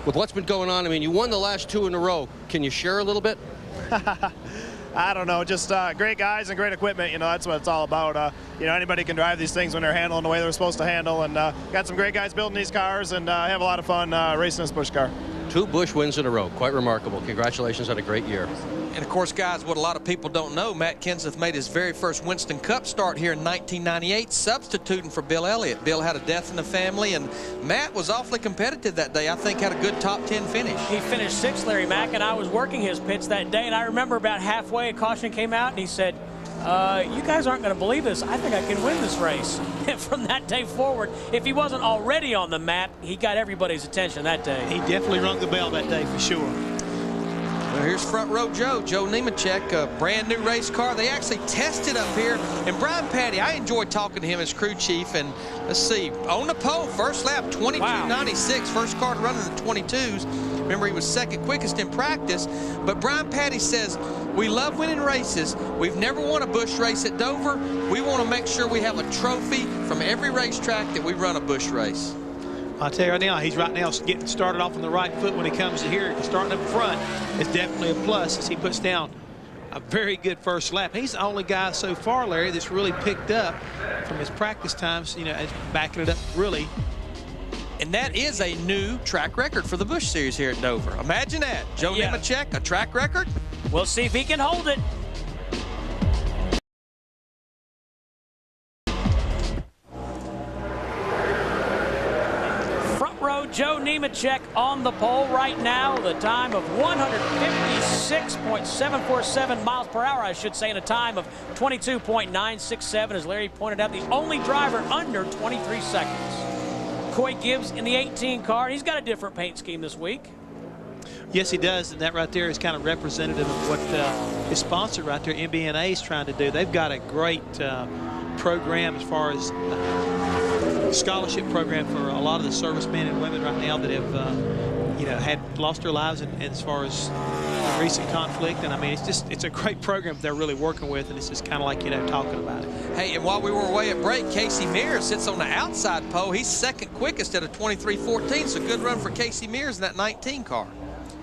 With what's been going on, I mean, you won the last 2 in a row. Can you share a little bit? I don't know, just great guys and great equipment. You know, that's what it's all about. You know, anybody can drive these things when they're handling the way they're supposed to handle, and got some great guys building these cars, and have a lot of fun racing this Busch car. 2 Busch wins in a row. Quite remarkable. Congratulations on a great year. And, of course, guys, what a lot of people don't know, Matt Kenseth made his very first Winston Cup start here in 1998, substituting for Bill Elliott. Bill had a death in the family, and Matt was awfully competitive that day. I think had a good top 10 finish. He finished 6th, Larry Mack, and I was working his pits that day, and I remember about halfway a caution came out, and he said, you guys aren't going to believe this. I think I can win this race. And from that day forward, if he wasn't already on the map, he got everybody's attention that day. He definitely rung the bell that day for sure. Well, here's front row Joe Nemechek, a brand new race car. They actually tested up here. And Brian Patty, I enjoyed talking to him as crew chief. And let's see, on the pole, first lap, 22.96, first car to run in the 22s. Remember, he was second quickest in practice. But Brian Patty says, we love winning races. We've never won a Busch race at Dover. We want to make sure we have a trophy from every racetrack that we run a Busch race. I'll tell you right now, he's right now getting started off on the right foot when he comes to here. Starting up front is definitely a plus as he puts down a very good first lap. He's the only guy so far, Larry, that's really picked up from his practice times, you know, backing it up really. And that is a new track record for the Busch Series here at Dover. Imagine that. Joe Nemechek, a track record. We'll see if he can hold it. Joe Nemechek on the pole right now, the time of 156.747 miles per hour, I should say, in a time of 22.967, as Larry pointed out, the only driver under 23 seconds. Coy Gibbs in the 18 car. He's got a different paint scheme this week. Yes, he does, and that right there is kind of representative of what his sponsor right there, MBNA, is trying to do. They've got a great program as far as scholarship program for a lot of the servicemen and women right now that have you know, had lost their lives in as far as the recent conflict. And I mean, it's a great program they're really working with, and it's just kind of like, you know, talking about it. Hey, and while we were away at break, Casey Mears sits on the outside pole. He's second quickest at a 23.14, so good run for Casey Mears in that 19 car.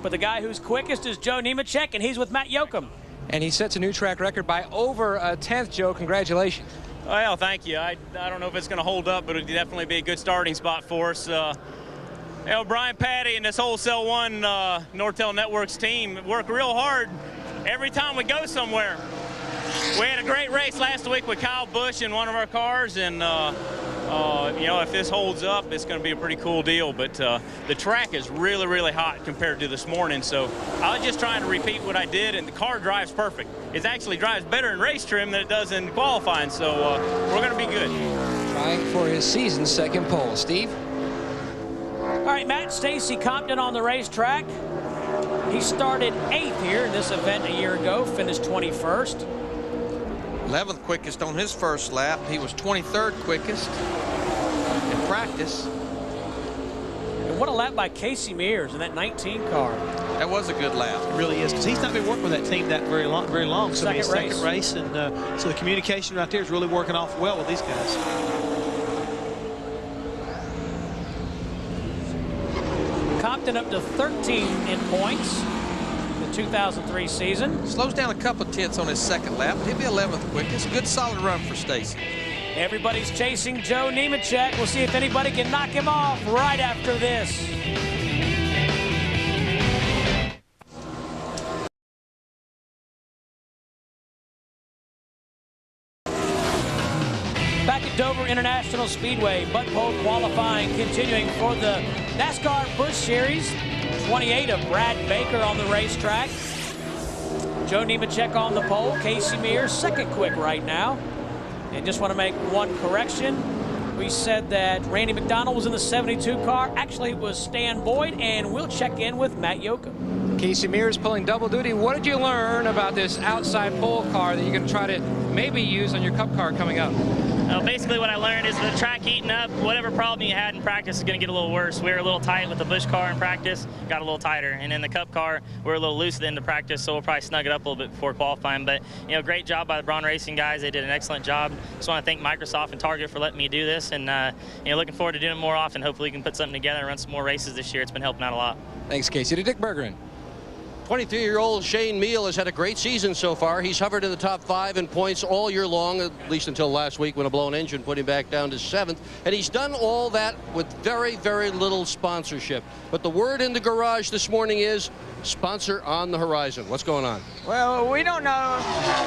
But the guy who's quickest is Joe Nemechek, and he's with Matt Yoakum. And he sets a new track record by over a 10th, Joe. Congratulations. Well, thank you. I don't know if it's going to hold up, but it'll definitely be a good starting spot for us. You know, Brian Patty and this Wholesale One Nortel Networks team work real hard every time we go somewhere. We had a great race last week with Kyle Busch in one of our cars, and you know, if this holds up, it's going to be a pretty cool deal. But the track is really, really hot compared to this morning, so I was just trying to repeat what I did, and the car drives perfect. It actually drives better in race trim than it does in qualifying, so we're going to be good. Trying for his season's second pole. Steve? All right, Matt, Stacy Compton on the racetrack. He started 8th here in this event a year ago, finished 21st. 11th quickest on his first lap. He was 23rd quickest in practice. And what a lap by Casey Mears in that 19 car. That was a good lap. It really is, because he's not been working with that team that very long. So it's second race, and so the communication right there is really working off well with these guys. Compton up to 13 in points. 2003 season. Slows down a couple of tenths on his second lap. He'll be 11th quickest. Good solid run for Stacy. Everybody's chasing Joe Nemechek. We'll see if anybody can knock him off right after this. Back at Dover International Speedway, butt pole qualifying continuing for the NASCAR Busch Series. 28 of Brad Baker on the racetrack. Joe Nemechek on the pole. Casey Mears second quick right now. And just want to make one correction. We said that Randy McDonald was in the 72 car. Actually, it was Stan Boyd, and we'll check in with Matt Yoakum. Casey Mears pulling double duty. What did you learn about this outside pole car that you're going to try to maybe use on your Cup car coming up? Basically what I learned is the track heating up, whatever problem you had in practice is going to get a little worse. We were a little tight with the Busch car in practice, got a little tighter. And in the Cup car, we're a little loose at the end of practice, so we'll probably snug it up a little bit before qualifying. But, you know, great job by the Braun Racing guys. They did an excellent job. Just want to thank Microsoft and Target for letting me do this. And, you know, looking forward to doing it more often. Hopefully we can put something together and run some more races this year. It's been helping out a lot. Thanks, Casey. To Dick Bergeron. 23-year-old Shane Meal has had a great season so far. He's hovered in the top 5 in points all year long, at least until last week when a blown engine put him back down to 7th. And he's done all that with very, very little sponsorship. But the word in the garage this morning is sponsor on the horizon. What's going on? Well, we don't know.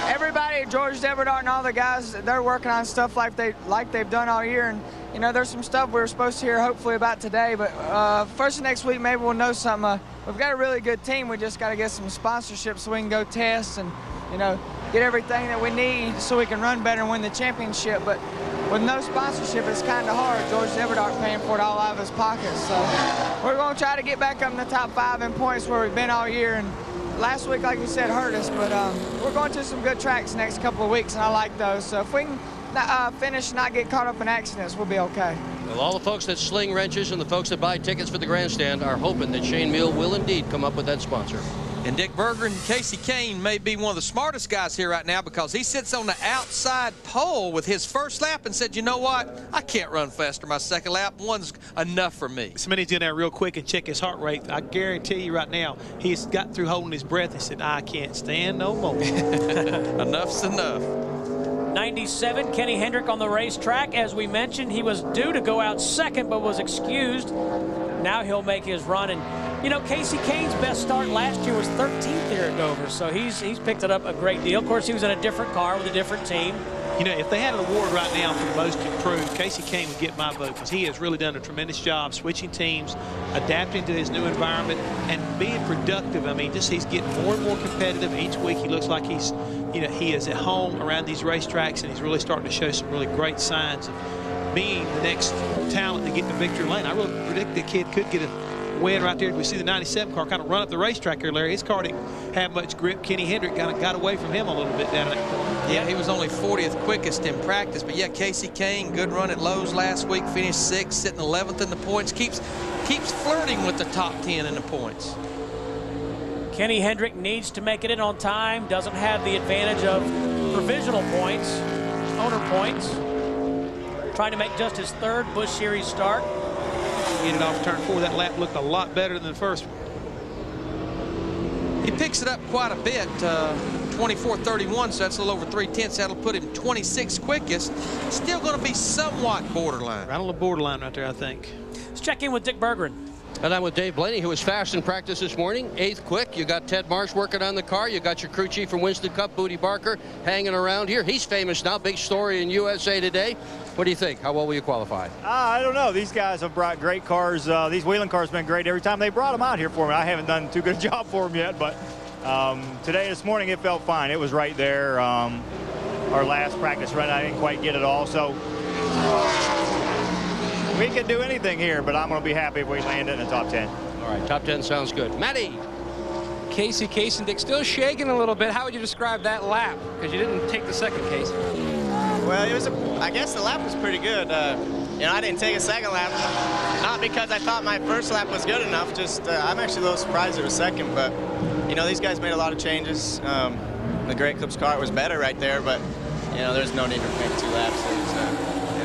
Everybody, George Deverard and all the guys, they're working on stuff like they've done all year. And, you know, there's some stuff we're supposed to hear hopefully about today. But first of next week, maybe we'll know something. We've got a really good team. We just got to get some sponsorship so we can go test and, you know, get everything that we need so we can run better and win the championship. But with no sponsorship, it's kind of hard. George Deverard paying for it all out of his pocket. So we're going to try to get back up in the top 5 in points where we've been all year. And last week, like you said, hurt us. But we're going to some good tracks the next couple of weeks, and I like those. So if we can finish and not get caught up in accidents, we'll be okay. Well, all the folks that sling wrenches and the folks that buy tickets for the grandstand are hoping that Shane Meal will indeed come up with that sponsor. And Dick Berger and Casey Kane may be one of the smartest guys here right now, because he sits on the outside pole with his first lap and said, you know what, I can't run faster my second lap. One's enough for me. Somebody's in there real quick and check his heart rate. I guarantee you right now, he's got through holding his breath and said, I can't stand no more. Enough's enough. 97, Kenny Hendrick on the racetrack. As we mentioned, he was due to go out second but was excused. Now he'll make his run. And, you know, Casey Kane's best start last year was 13th here at Dover, so he's picked it up a great deal. Of course, he was in a different car with a different team. You know, if they had an award right now for the most improved, Casey Kane would get my vote, because he has really done a tremendous job switching teams, adapting to his new environment, and being productive. I mean, just he's getting more and more competitive each week. He looks like he's, you know, he is at home around these racetracks, and he's really starting to show some really great signs of being the next talent to get to victory lane. I really predict the kid could get a win right there. We see the 97 car kind of run up the racetrack here, Larry. His car didn't have much grip. Kenny Hendrick kind of got away from him a little bit down in that corner. Yeah, he was only 40th quickest in practice. But, yeah, Casey Kane, good run at Lowe's last week, finished 6th, sitting 11th in the points, keeps flirting with the top 10 in the points. Kenny Hendrick needs to make it in on time, doesn't have the advantage of provisional points, owner points. Trying to make just his 3rd Busch Series start. Get it off turn 4. That lap looked a lot better than the first one. He picks it up quite a bit, 24.31, so that's a little over 3/10. That'll put him 26th quickest. Still going to be somewhat borderline. Right on the borderline right there, I think. Let's check in with Dick Bergeron. And I'm with Dave Blaney, who was fast in practice this morning, 8th quick. You got Ted Marsh working on the car. You got your crew chief from Winston Cup, Booty Barker, hanging around here. He's famous now. Big story in USA Today. What do you think? How well will you qualify? I don't know. These guys have brought great cars. These wheeling cars have been great every time they brought them out here for me. I haven't done too good a job for them yet, but this morning, it felt fine. It was right there. Our last practice run, I didn't quite get it all, so we can do anything here, but I'm going to be happy if we land it in the top 10. All right, top 10 sounds good. Matty. Casey Kasendijk still shaking a little bit. How would you describe that lap? Because you didn't take the second, Casey. Well, I guess the lap was pretty good. You know, I didn't take a second lap, not because I thought my first lap was good enough. Just I'm actually a little surprised it was second, but you know, these guys made a lot of changes. The Great Clips car was better right there, but you know, there's no need to make 2 laps.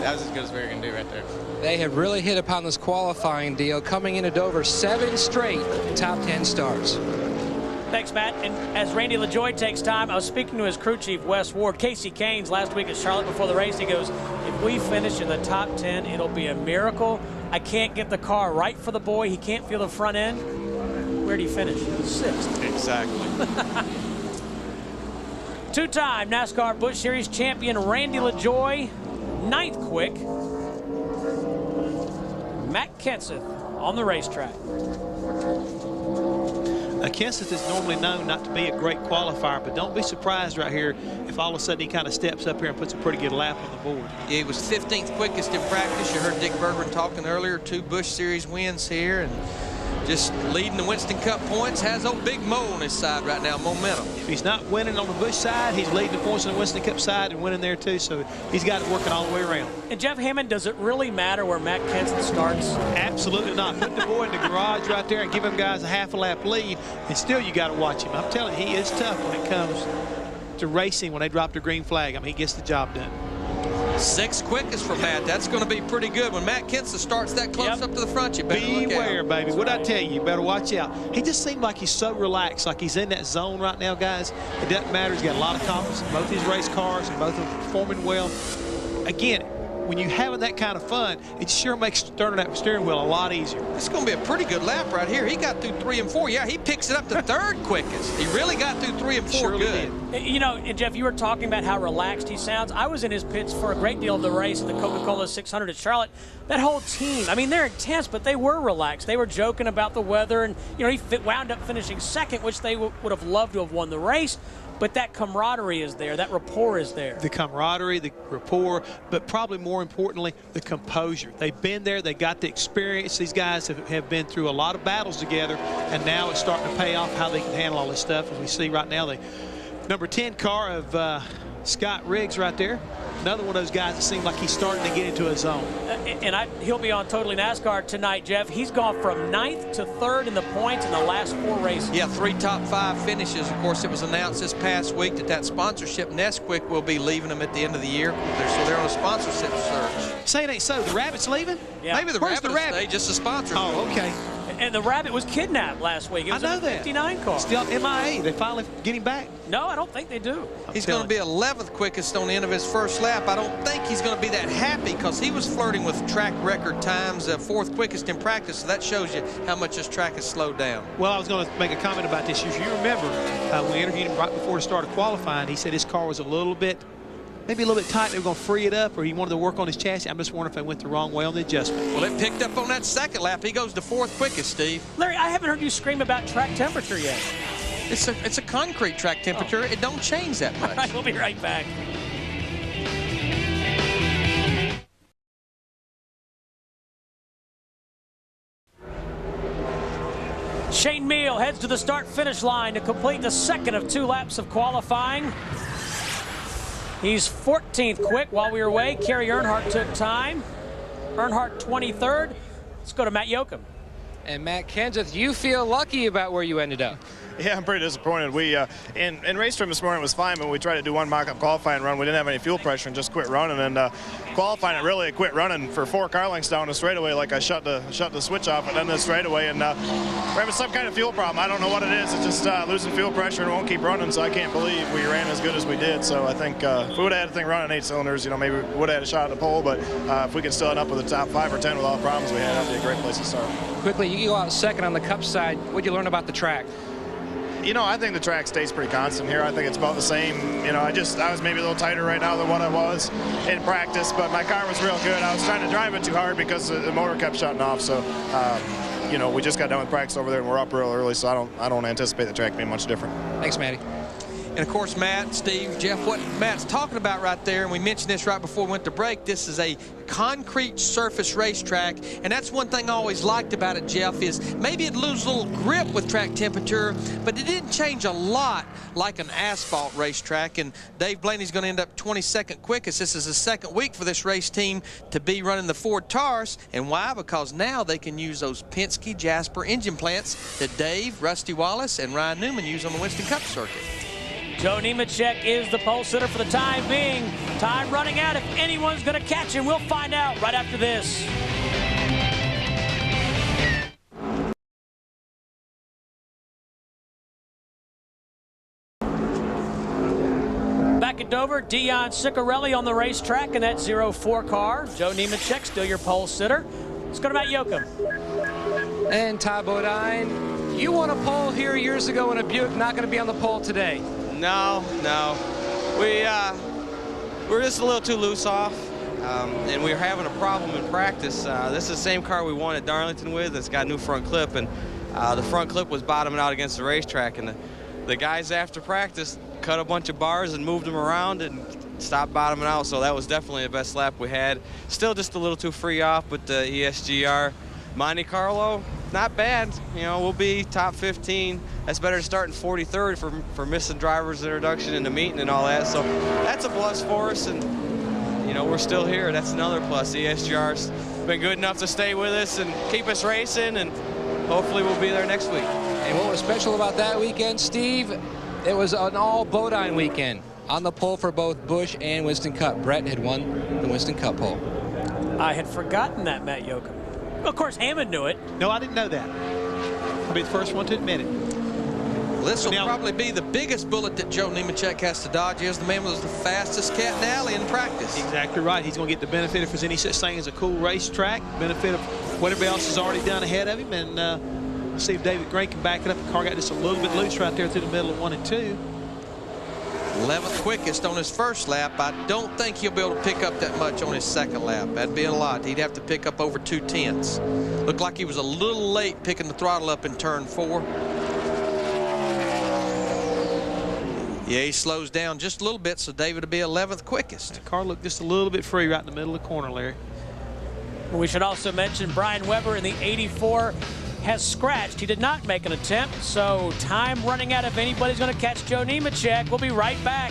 That was as good as we were going to do right there. They have really hit upon this qualifying deal, coming into Dover 7 straight top 10 starts. Thanks, Matt. And as Randy LaJoie takes time, I was speaking to his crew chief, Wes Ward. Casey Kanes last week at Charlotte before the race. He goes, if we finish in the top 10, it'll be a miracle. I can't get the car right for the boy. He can't feel the front end. Where did he finish? 6th. Exactly. Two-time NASCAR Busch Series champion Randy LaJoie, 9th quick. Matt Kenseth on the racetrack. Kenseth is normally known not to be a great qualifier, but don't be surprised right here if all of a sudden he kind of steps up here and puts a pretty good lap on the board. Yeah, he was 15th quickest in practice. You heard Dick Bergeron talking earlier, 2 Busch Series wins here, and just leading the Winston Cup points. Has old Big Mo on his side right now, momentum. If he's not winning on the Busch side, he's leading the points on the Winston Cup side and winning there too, so he's got it working all the way around. And Jeff Hammond, does it really matter where Matt Kenseth starts? Absolutely not. Put the boy in the garage right there and give him guys a half a lap lead, and still you got to watch him. I'm telling you, he is tough when it comes to racing when they drop the green flag. I mean, he gets the job done. 6th quickest for Matt. That's going to be pretty good. When Matt Kenseth starts that close up to the front, you better beware, baby. What I tell you, you better watch out. He just seemed like he's so relaxed, like he's in that zone right now, guys. It doesn't matter. He's got a lot of confidence in both his race cars and both of them performing well. Again, when you're having that kind of fun, it sure makes turning that steering wheel a lot easier. This is going to be a pretty good lap right here. He got through 3 and 4. Yeah, he picks it up to 3rd quickest. He really got through 3 and 4 Surely good. did. You know, and Jeff, you were talking about how relaxed he sounds. I was in his pits for a great deal of the race in the Coca-Cola 600 at Charlotte. That whole team, I mean, they're intense, but they were relaxed. They were joking about the weather, and, you know, he wound up finishing 2nd, which they would have loved to have won the race. But that camaraderie is there. That rapport is there. The camaraderie, the rapport, but probably more importantly, the composure. They've been there. They got the experience. These guys have been through a lot of battles together, and now it's starting to pay off how they can handle all this stuff. As we see right now, the number 10 car of Scott Riggs right there. Another one of those guys that seems like he's starting to get into a zone. And he'll be on Totally NASCAR tonight, Jeff. He's gone from 9th to 3rd in the points in the last 4 races. Yeah, 3 top 5 finishes. Of course, it was announced this past week that sponsorship, Nesquik, will be leaving them at the end of the year. So they're on a sponsorship search. Say it ain't so. The Rabbit's leaving? Yeah. Maybe the Rabbit will stay, just a sponsor. Oh, okay. And the Rabbit was kidnapped last week. It was I know in the 59 car. Still MIA. They finally get him back. No, I don't think they do. He's going to be 11th quickest on the end of his first lap. I don't think he's going to be that happy because he was flirting with track record times, 4th quickest in practice. So that shows you how much this track has slowed down. Well, I was going to make a comment about this. If you remember, when we interviewed him right before the start of qualifying, he said his car was maybe a little bit tight. They were going to free it up, or he wanted to work on his chassis. I'm just wondering if they went the wrong way on the adjustment. Well, it picked up on that 2nd lap. He goes to 4th quickest, Steve. Larry, I haven't heard you scream about track temperature yet. It's a concrete track temperature. It don't change that much. All right, we'll be right back. Shane Meal heads to the start-finish line to complete the second of 2 laps of qualifying. He's 14th quick while we were away. Kerry Earnhardt took time. Earnhardt 23rd. Let's go to Matt Yoakum. And Matt Kenseth, you feel lucky about where you ended up. Yeah, I'm pretty disappointed. We in race trim this morning was fine, but we tried to do one mock-up qualifying run. We didn't have any fuel pressure and just quit running. And qualifying it really quit running for 4 car lengths down the straightaway. Like I shut the switch off and then the straightaway. And we're having some kind of fuel problem. I don't know what it is. It's just losing fuel pressure and won't keep running. So I can't believe we ran as good as we did. So I think if we would have had the thing running 8 cylinders, you know, maybe we would have had a shot at the pole. But if we can still end up with the top 5 or 10 with all the problems we had, that'd be a great place to start. Quickly, you go out second on the Cup side. What'd you learn about the track? You know, I think the track stays pretty constant here. I think it's about the same. You know, I was maybe a little tighter right now than what I was in practice, but my car was real good. I was trying to drive it too hard because the motor kept shutting off. So, you know, we just got done with practice over there and we're up real early, so I don't anticipate the track being much different. Thanks, Matty. And, of course, Matt, Steve, Jeff, what Matt's talking about right there, and we mentioned this right before we went to break, this is a concrete surface racetrack, and that's one thing I always liked about it, Jeff, is maybe it loses a little grip with track temperature, but it didn't change a lot like an asphalt racetrack. And Dave Blaney's going to end up 22nd quickest. This is the second week for this race team to be running the Ford Taurus. And why? Because now they can use those Penske Jasper engine plants that Dave, Rusty Wallace, and Ryan Newman use on the Winston Cup circuit. Joe Nemechek is the pole sitter for the time being. Time running out. If anyone's going to catch him, we'll find out right after this. Back at Dover, Dion Ciccarelli on the racetrack in that 04 car. Joe Nemechek still your pole sitter. Let's go to Matt Yoakum. And Ty Bodine, you won a pole here years ago in a Buick, not going to be on the pole today. No. We're just a little too loose off, and we're having a problem in practice. This is the same car we won at Darlington with. It's got a new front clip, and the front clip was bottoming out against the racetrack, and the guys after practice cut a bunch of bars and moved them around and stopped bottoming out, so that was definitely the best lap we had. Still just a little too free off, but the ESGR Monte Carlo, not bad. You know, we'll be top 15. That's better than starting 43rd for missing driver's introduction in the meeting and all that. So that's a plus for us, and you know, we're still here. That's another plus. ESGR's been good enough to stay with us and keep us racing, and hopefully we'll be there next week. And what was special about that weekend, Steve? It was an all Bodine weekend. On the pole for both Busch and Winston Cup. Brett had won the Winston Cup pole. I had forgotten that, Matt Yoakum. Of course, Hammond knew it. No, I didn't know that. I'll be the first one to admit it. Well, this will probably be the biggest bullet that Joe Nemechek has to dodge. Is the man was the fastest cat in the alley in practice. Exactly right. He's going to get the benefit if there's any such thing as a cool racetrack, benefit of what everybody else has already done ahead of him, and see if David Gray can back it up. The car got just a little bit loose right there through the middle of 1 and 2. 11th quickest on his first lap. I don't think he'll be able to pick up that much on his second lap. That'd be a lot. He'd have to pick up over 2/10. Looked like he was a little late picking the throttle up in turn 4. Yeah, he slows down just a little bit, so David will be 11th quickest. The car looked just a little bit free right in the middle of the corner, Larry. We should also mention Brian Weber in the 84 has scratched. He did not make an attempt, so time running out if anybody's going to catch Joe Nemechek. We'll be right back.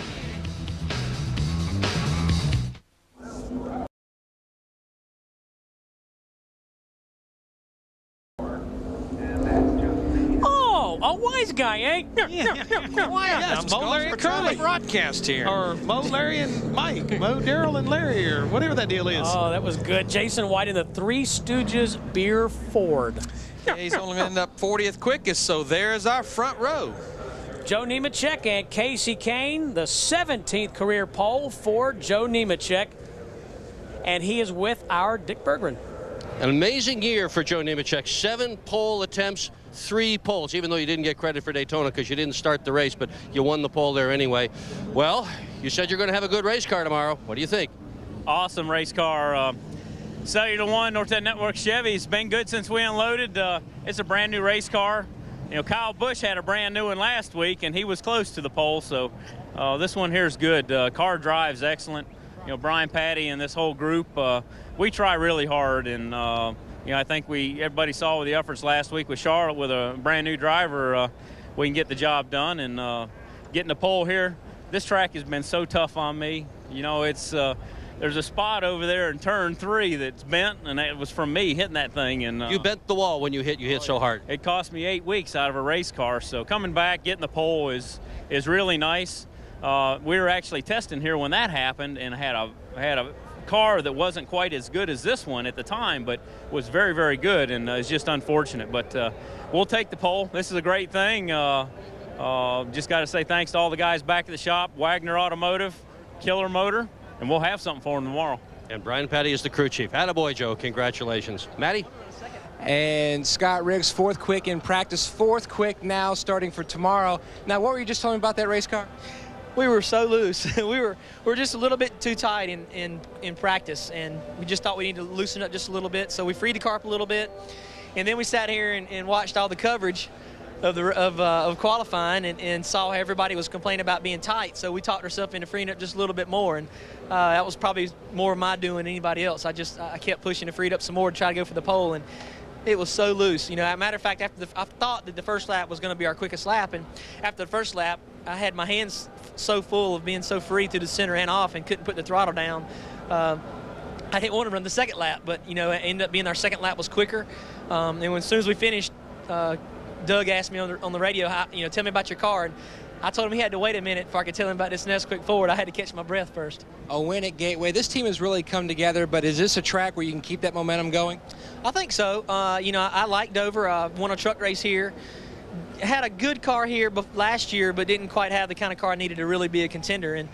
Oh, a wise guy, eh? Mo, Larry, and Curly broadcast here. Or Mo, Larry, and Mike. Mo, Daryl, and Larry, or whatever that deal is. Oh, that was good. Jason White in the Three Stooges Beer Ford. Yeah, he's only going to end up 40th quickest, so there's our front row. Joe Nemechek and Casey Kane, the 17th career pole for Joe Nemechek, and he is with our Dick Berggren. An amazing year for Joe Nemechek. 7 pole attempts, 3 poles, even though you didn't get credit for Daytona because you didn't start the race, but you won the pole there anyway. Well, you said you're going to have a good race car tomorrow. What do you think? Awesome race car. Cellular One, North Network Chevy. It's been good since we unloaded. It's a brand new race car. You know, Kyle Busch had a brand new one last week, and he was close to the pole, so this one here is good. Car drives excellent. You know, Brian Patty and this whole group, we try really hard, and You know, I think everybody saw with the efforts last week with Charlotte with a brand new driver, we can get the job done. And getting the pole here, this track has been so tough on me. You know, it's there's a spot over there in turn 3 that's bent, and it was from me hitting that thing. And you bent the wall when you hit so hard. It cost me 8 weeks out of a race car. So coming back, getting the pole is really nice. We were actually testing here when that happened, and had a car that wasn't quite as good as this one at the time, but was very, very good, and it's just unfortunate. But we'll take the pole. This is a great thing. Just got to say thanks to all the guys back at the shop, Wagner Automotive, Killer Motor, and we'll have something for them tomorrow. And Brian Petty is the crew chief. Attaboy, Joe. Congratulations. Matty? And Scott Riggs, 4th quick in practice, 4th quick now starting for tomorrow. Now, what were you just telling me about that race car? We were so loose. we were just a little bit too tight in practice, and we just thought we needed to loosen up just a little bit. So we freed the car up a little bit, and then we sat here and watched all the coverage of qualifying and saw everybody was complaining about being tight. So we talked ourselves into freeing up just a little bit more, and that was probably more of my doing than anybody else. I kept pushing to free it up some more to try to go for the pole, and it was so loose. You know, as a matter of fact, I thought that the first lap was going to be our quickest lap, and after the first lap, I had my hands so full of being so free through the center and off, and couldn't put the throttle down. I didn't want to run the second lap, but you know, it ended up being our second lap was quicker. And as soon as we finished, Doug asked me on the radio, tell me about your car. And I told him he had to wait a minute before I could tell him about this next quick forward. I had to catch my breath first. A win at Gateway. This team has really come together, but is this a track where you can keep that momentum going? I think so. I like Dover. Won a truck race here. Had a good car here last year, but didn't quite have the kind of car I needed to really be a contender. And,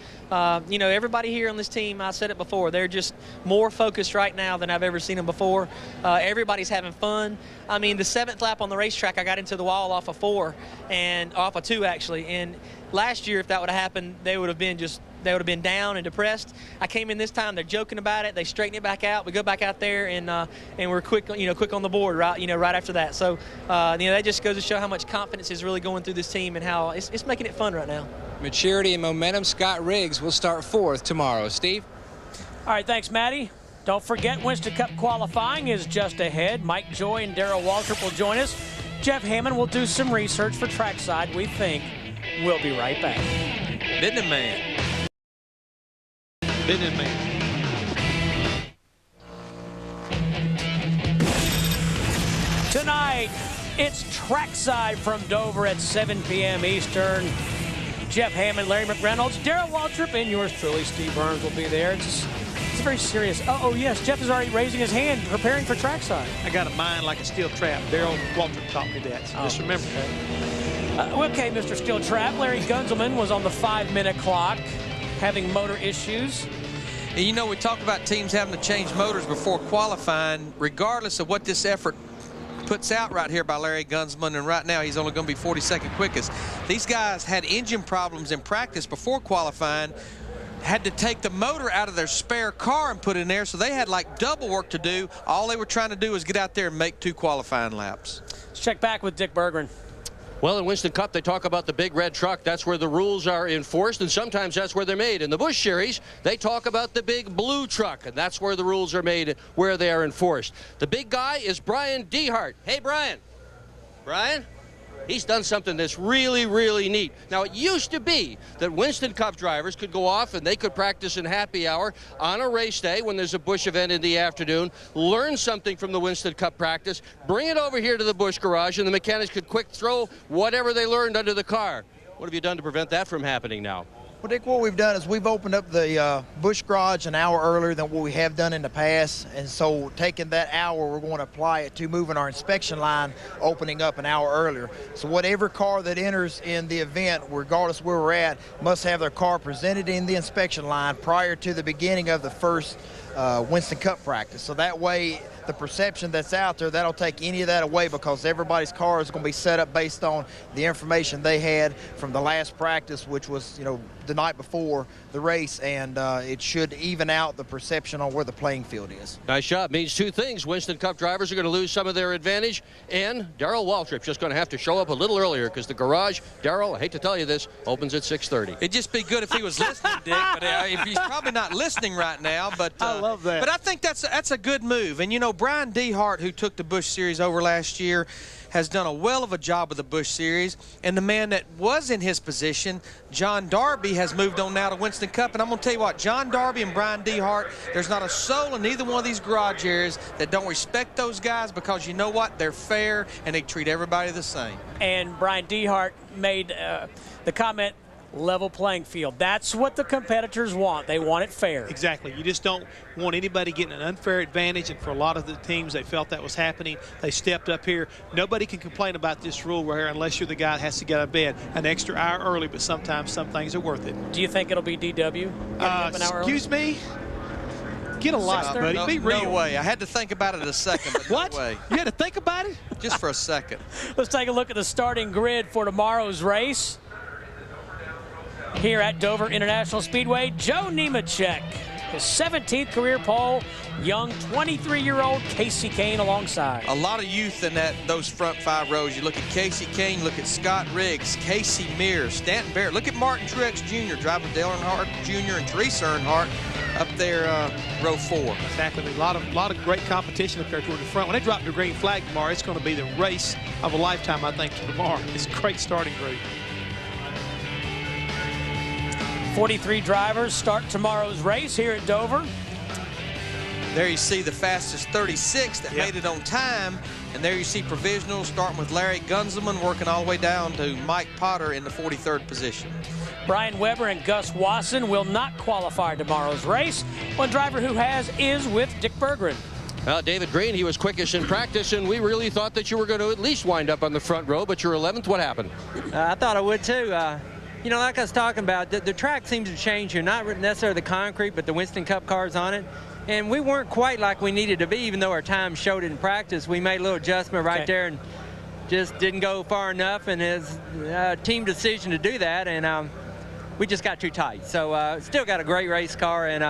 everybody here on this team, I said it before, they're just more focused right now than I've ever seen them before. Everybody's having fun. I mean, the 7th lap on the racetrack, I got into the wall off of 4, and off of 2, actually. And last year, if that would have happened, they would have been down and depressed. I came in this time, they're joking about it. They straighten it back out. We go back out there, and we're quick on the board right after that. So that just goes to show how much confidence is really going through this team and how it's making it fun right now. Maturity and momentum. Scott Riggs will start 4th tomorrow. Steve? All right, thanks, Matty. Don't forget, Winston Cup qualifying is just ahead. Mike Joy and Darrell Waltrip will join us. Jeff Hammond will do some research for trackside, we think. We'll be right back. Business man. Business man. Tonight, it's trackside from Dover at 7 p.m. Eastern. Jeff Hammond, Larry McReynolds, Darrell Waltrip, and yours truly, Steve Burns, will be there. It's very serious. Oh, yes, Jeff is already raising his hand, preparing for trackside. I got a mind like a steel trap. Darrell Waltrip taught me that, so just remember that. Okay, Mr. Steel Trap. Larry Gunzelman was on the 5-minute clock, having motor issues. And we talk about teams having to change motors before qualifying, regardless of what this effort puts out right here by Larry Gunzelman, and right now he's only going to be 42nd quickest. These guys had engine problems in practice before qualifying, had to take the motor out of their spare car and put it in there, so they had like double work to do. All they were trying to do was get out there and make 2 qualifying laps. Let's check back with Dick Berggren. Well, in Winston Cup, they talk about the big red truck. That's where the rules are enforced, and sometimes that's where they're made. In the Busch Series, they talk about the big blue truck, and that's where the rules are made, where they are enforced. The big guy is Brian Dehart. Hey, Brian. Brian? He's done something that's really, really neat. Now, it used to be that Winston Cup drivers could go off and they could practice in happy hour on a race day when there's a Busch event in the afternoon, learn something from the Winston Cup practice, bring it over here to the Busch garage, and the mechanics could quick throw whatever they learned under the car. What have you done to prevent that from happening now? Well, Dick, what we've done is we've opened up the Busch garage an hour earlier than what we have done in the past, and so taking that hour, we're going to apply it to moving our inspection line, opening up an hour earlier. So whatever car that enters in the event, regardless where we're at, must have their car presented in the inspection line prior to the beginning of the first Winston Cup practice. So that way, the perception that's out there, that'll take any of that away, because everybody's car is going to be set up based on the information they had from the last practice, which was, the night before the race, and it should even out the perception on where the playing field is. Nice job. Means 2 things. Winston Cup drivers are going to lose some of their advantage, and Darrell Waltrip just going to have to show up a little earlier, because the garage, Darrell, I hate to tell you this, opens at 6:30. It'd just be good if he was listening, Dick, but he's probably not listening right now. But I love that. But I think that's a good move. And, you know, Brian Dehart, who took the Busch Series over last year, has done a well of a job with the Busch Series. And the man that was in his position, John Darby, has moved on now to Winston Cup. And I'm going to tell you what, John Darby and Brian Dehart, there's not a soul in neither one of these garage areas that don't respect those guys, because you know what? They're fair and they treat everybody the same. And Brian Dehart made the comment, level playing field. That's what the competitors want. They want it fair. Exactly. You just don't want anybody getting an unfair advantage, and for a lot of the teams, they felt that was happening. They stepped up here. Nobody can complain about this rule right here unless you're the guy that has to get out of bed an extra hour early, but sometimes some things are worth it. Do you think it'll be DW? Excuse me? Get a life, buddy. Be real. No way. I had to think about it a second, but what? No way. You had to think about it? Just for a second. Let's take a look at the starting grid for tomorrow's race. Here at Dover International Speedway, Joe Nemechek, his 17th career pole, young 23-year-old Casey Kane alongside. A lot of youth in those front 5 rows. You look at Casey Kane, look at Scott Riggs, Casey Mears, Stanton Barrett. Look at Martin Truex Jr. driving Dale Earnhardt Jr. and Teresa Earnhardt up there, row 4. Exactly. A lot of great competition up there toward the front. When they drop the green flag tomorrow, it's going to be the race of a lifetime, I think, tomorrow. It's a great starting group. 43 drivers start tomorrow's race here at Dover. There you see the fastest 36 that made it on time. And there you see provisionals starting with Larry Gunzelman working all the way down to Mike Potter in the 43rd position. Brian Weber and Gus Wasson will not qualify tomorrow's race. One driver who has is with Dick Berggren. Well, David Green, he was quickest in practice, and we really thought that you were going to at least wind up on the front row, but you're 11th. What happened? I thought I would too. You know, like I was talking about, the track seems to change here. Not necessarily the concrete, but the Winston Cup cars on it. And we weren't quite like we needed to be, even though our time showed it in practice. We made a little adjustment right there and just didn't go far enough. And it's a team decision to do that, and we just got too tight. So still got a great race car, and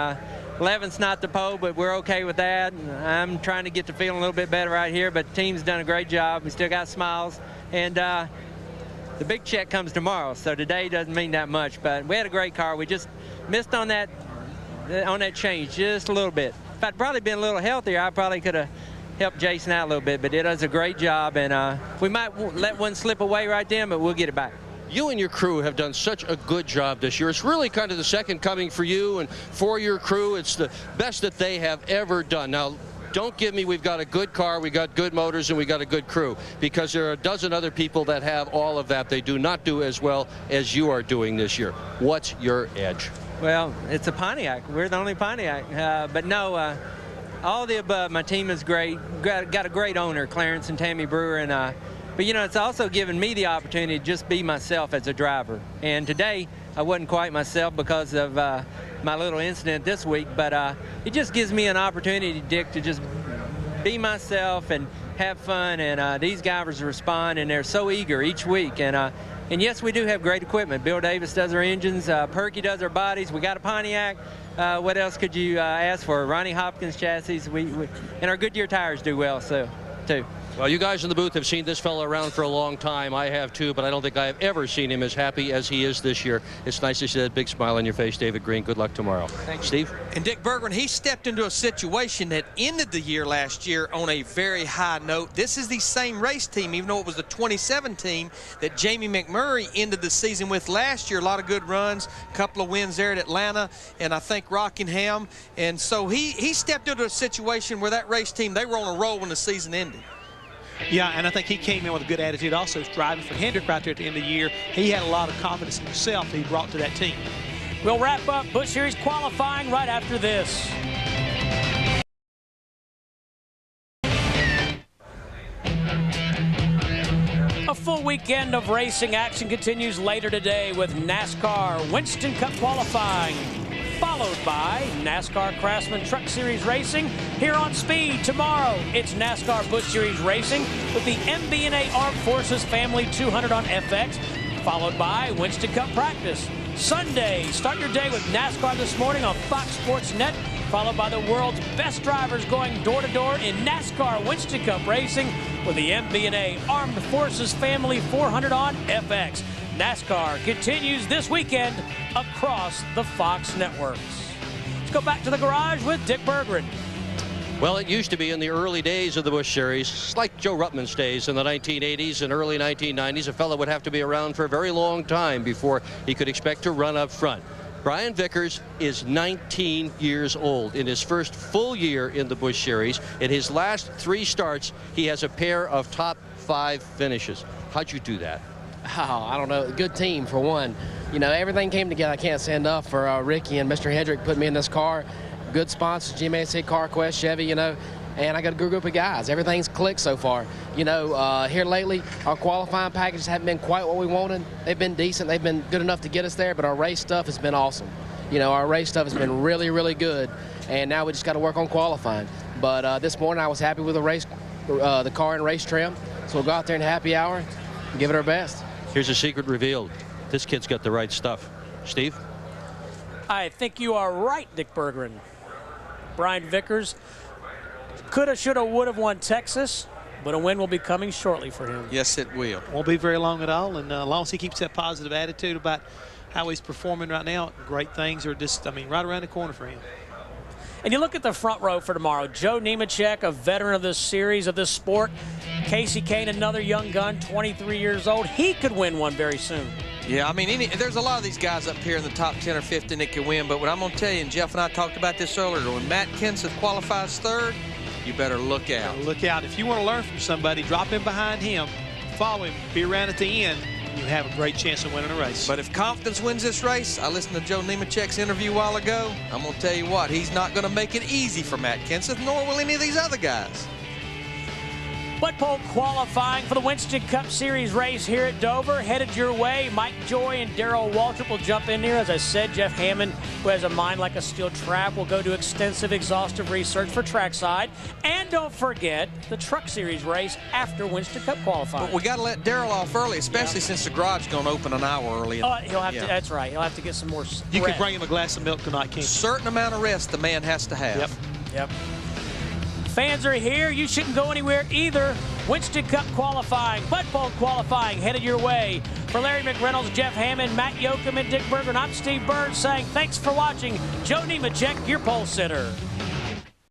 11th's not the pole, but we're okay with that. I'm trying to get to feeling a little bit better right here, but the team's done a great job. We still got smiles. And the big check comes tomorrow, so today doesn't mean that much. But we had a great car. We just missed on that change just a little bit. If I'd probably been a little healthier, I probably could have helped Jason out a little bit. But it does a great job, and we might let one slip away right then, but we'll get it back. You and your crew have done such a good job this year. It's really kind of the second coming for you and for your crew. It's the best that they have ever done. Now, don't give me we've got a good car, we got good motors, and we got a good crew, because there are a dozen other people that have all of that. They do not do as well as you are doing this year. What's your edge? Well, it's a Pontiac. We're the only Pontiac. But no, all the above. My team is great. Got a great owner, Clarence and Tammy Brewer. And but, you know, it's also given me the opportunity to just be myself as a driver. And today, I wasn't quite myself because of my little incident this week. But it just gives me an opportunity, Dick, to just be myself and have fun. And these guys respond, and they're so eager each week. And yes, we do have great equipment. Bill Davis does our engines. Perky does our bodies. We got a Pontiac. What else could you ask for? Ronnie Hopkins chassis. And our Goodyear tires do well, so, too. Well, you guys in the booth have seen this fella around for a long time. I have too, but I don't think I have ever seen him as happy as he is this year. It's nice to see that big smile on your face, David Green. Good luck tomorrow. Thank you. Steve? And Dick Berggren, he stepped into a situation that ended the year last year on a very high note. This is the same race team, even though it was the 27 team that Jamie McMurray ended the season with last year. A lot of good runs, a couple of wins there at Atlanta, and I think Rockingham. And so he stepped into a situation where that race team, they were on a roll when the season ended. Yeah, and I think he came in with a good attitude also, driving for Hendrick right there at the end of the year. He had a lot of confidence in himself that he brought to that team. We'll wrap up Busch Series qualifying right after this. A full weekend of racing action continues later today with NASCAR Winston Cup qualifying, followed by NASCAR Craftsman Truck Series Racing. Here on Speed tomorrow, it's NASCAR Busch Series Racing with the MBNA Armed Forces Family 200 on FX, followed by Winston Cup Practice. Sunday, start your day with NASCAR This Morning on Fox Sports Net, followed by the world's best drivers going door-to-door in NASCAR Winston Cup Racing with the MBNA Armed Forces Family 400 on FX. NASCAR continues this weekend across the Fox networks. Let's go back to the garage with Dick Berggren. Well, it used to be in the early days of the Busch Series, like Joe Ruttman's days in the 1980s and early 1990s, a fellow would have to be around for a very long time before he could expect to run up front. Brian Vickers is 19 years old. In his first full year in the Busch Series, in his last 3 starts, he has a pair of top 5 finishes. How'd you do that? Oh, I don't know. Good team, for one. You know, everything came together. I can't say enough for Ricky and Mr. Hedrick put me in this car. Good sponsors, GMAC, CarQuest, Chevy, you know, and I got a good group of guys. Everything's clicked so far. You know, here lately, our qualifying packages haven't been quite what we wanted. They've been decent. They've been good enough to get us there, but our race stuff has been awesome. You know, our race stuff has been really, really good, and now we just got to work on qualifying. But this morning, I was happy with the car and race trim, so we'll go out there in happy hour and give it our best. Here's a secret revealed. This kid's got the right stuff. Steve? I think you are right, Dick Berggren. Brian Vickers coulda, shoulda, woulda won Texas, but a win will be coming shortly for him. Yes, it will. Won't be very long at all, and as long as he keeps that positive attitude about how he's performing right now, great things are just, I mean, right around the corner for him. And you look at the front row for tomorrow. Joe Nemechek, a veteran of this series, of this sport. Casey Kane, another young gun, 23 years old. He could win one very soon. Yeah, I mean, there's a lot of these guys up here in the top 10 or 15 that can win, but what I'm going to tell you, and Jeff and I talked about this earlier, when Matt Kenseth qualifies 3rd, you better look out. Look out. If you want to learn from somebody, drop in behind him, follow him, be around at the end, and you have a great chance of winning a race. But if confidence wins this race, I listened to Joe Nemechek's interview a while ago, I'm going to tell you what, he's not going to make it easy for Matt Kenseth, nor will any of these other guys. Bud Pole qualifying for the Winston Cup Series race here at Dover. Headed your way. Mike Joy and Darrell Waltrip will jump in here. As I said, Jeff Hammond, who has a mind like a steel trap, will go do extensive, exhaustive research for trackside. And don't forget the Truck Series race after Winston Cup qualifying. But we got to let Darrell off early, especially since the garage is going to open an hour early. He'll have to. That's right. He'll have to get some more rest. You could bring him a glass of milk tonight, King. Certain amount of rest the man has to have. Yep. Fans are here. You shouldn't go anywhere either. Winston Cup qualifying, Bud Pole qualifying, headed your way. For Larry McReynolds, Jeff Hammond, Matt Yoakum, and Dick Berggren, I'm Steve Burns saying thanks for watching. Joe Nemechek, your pole sitter.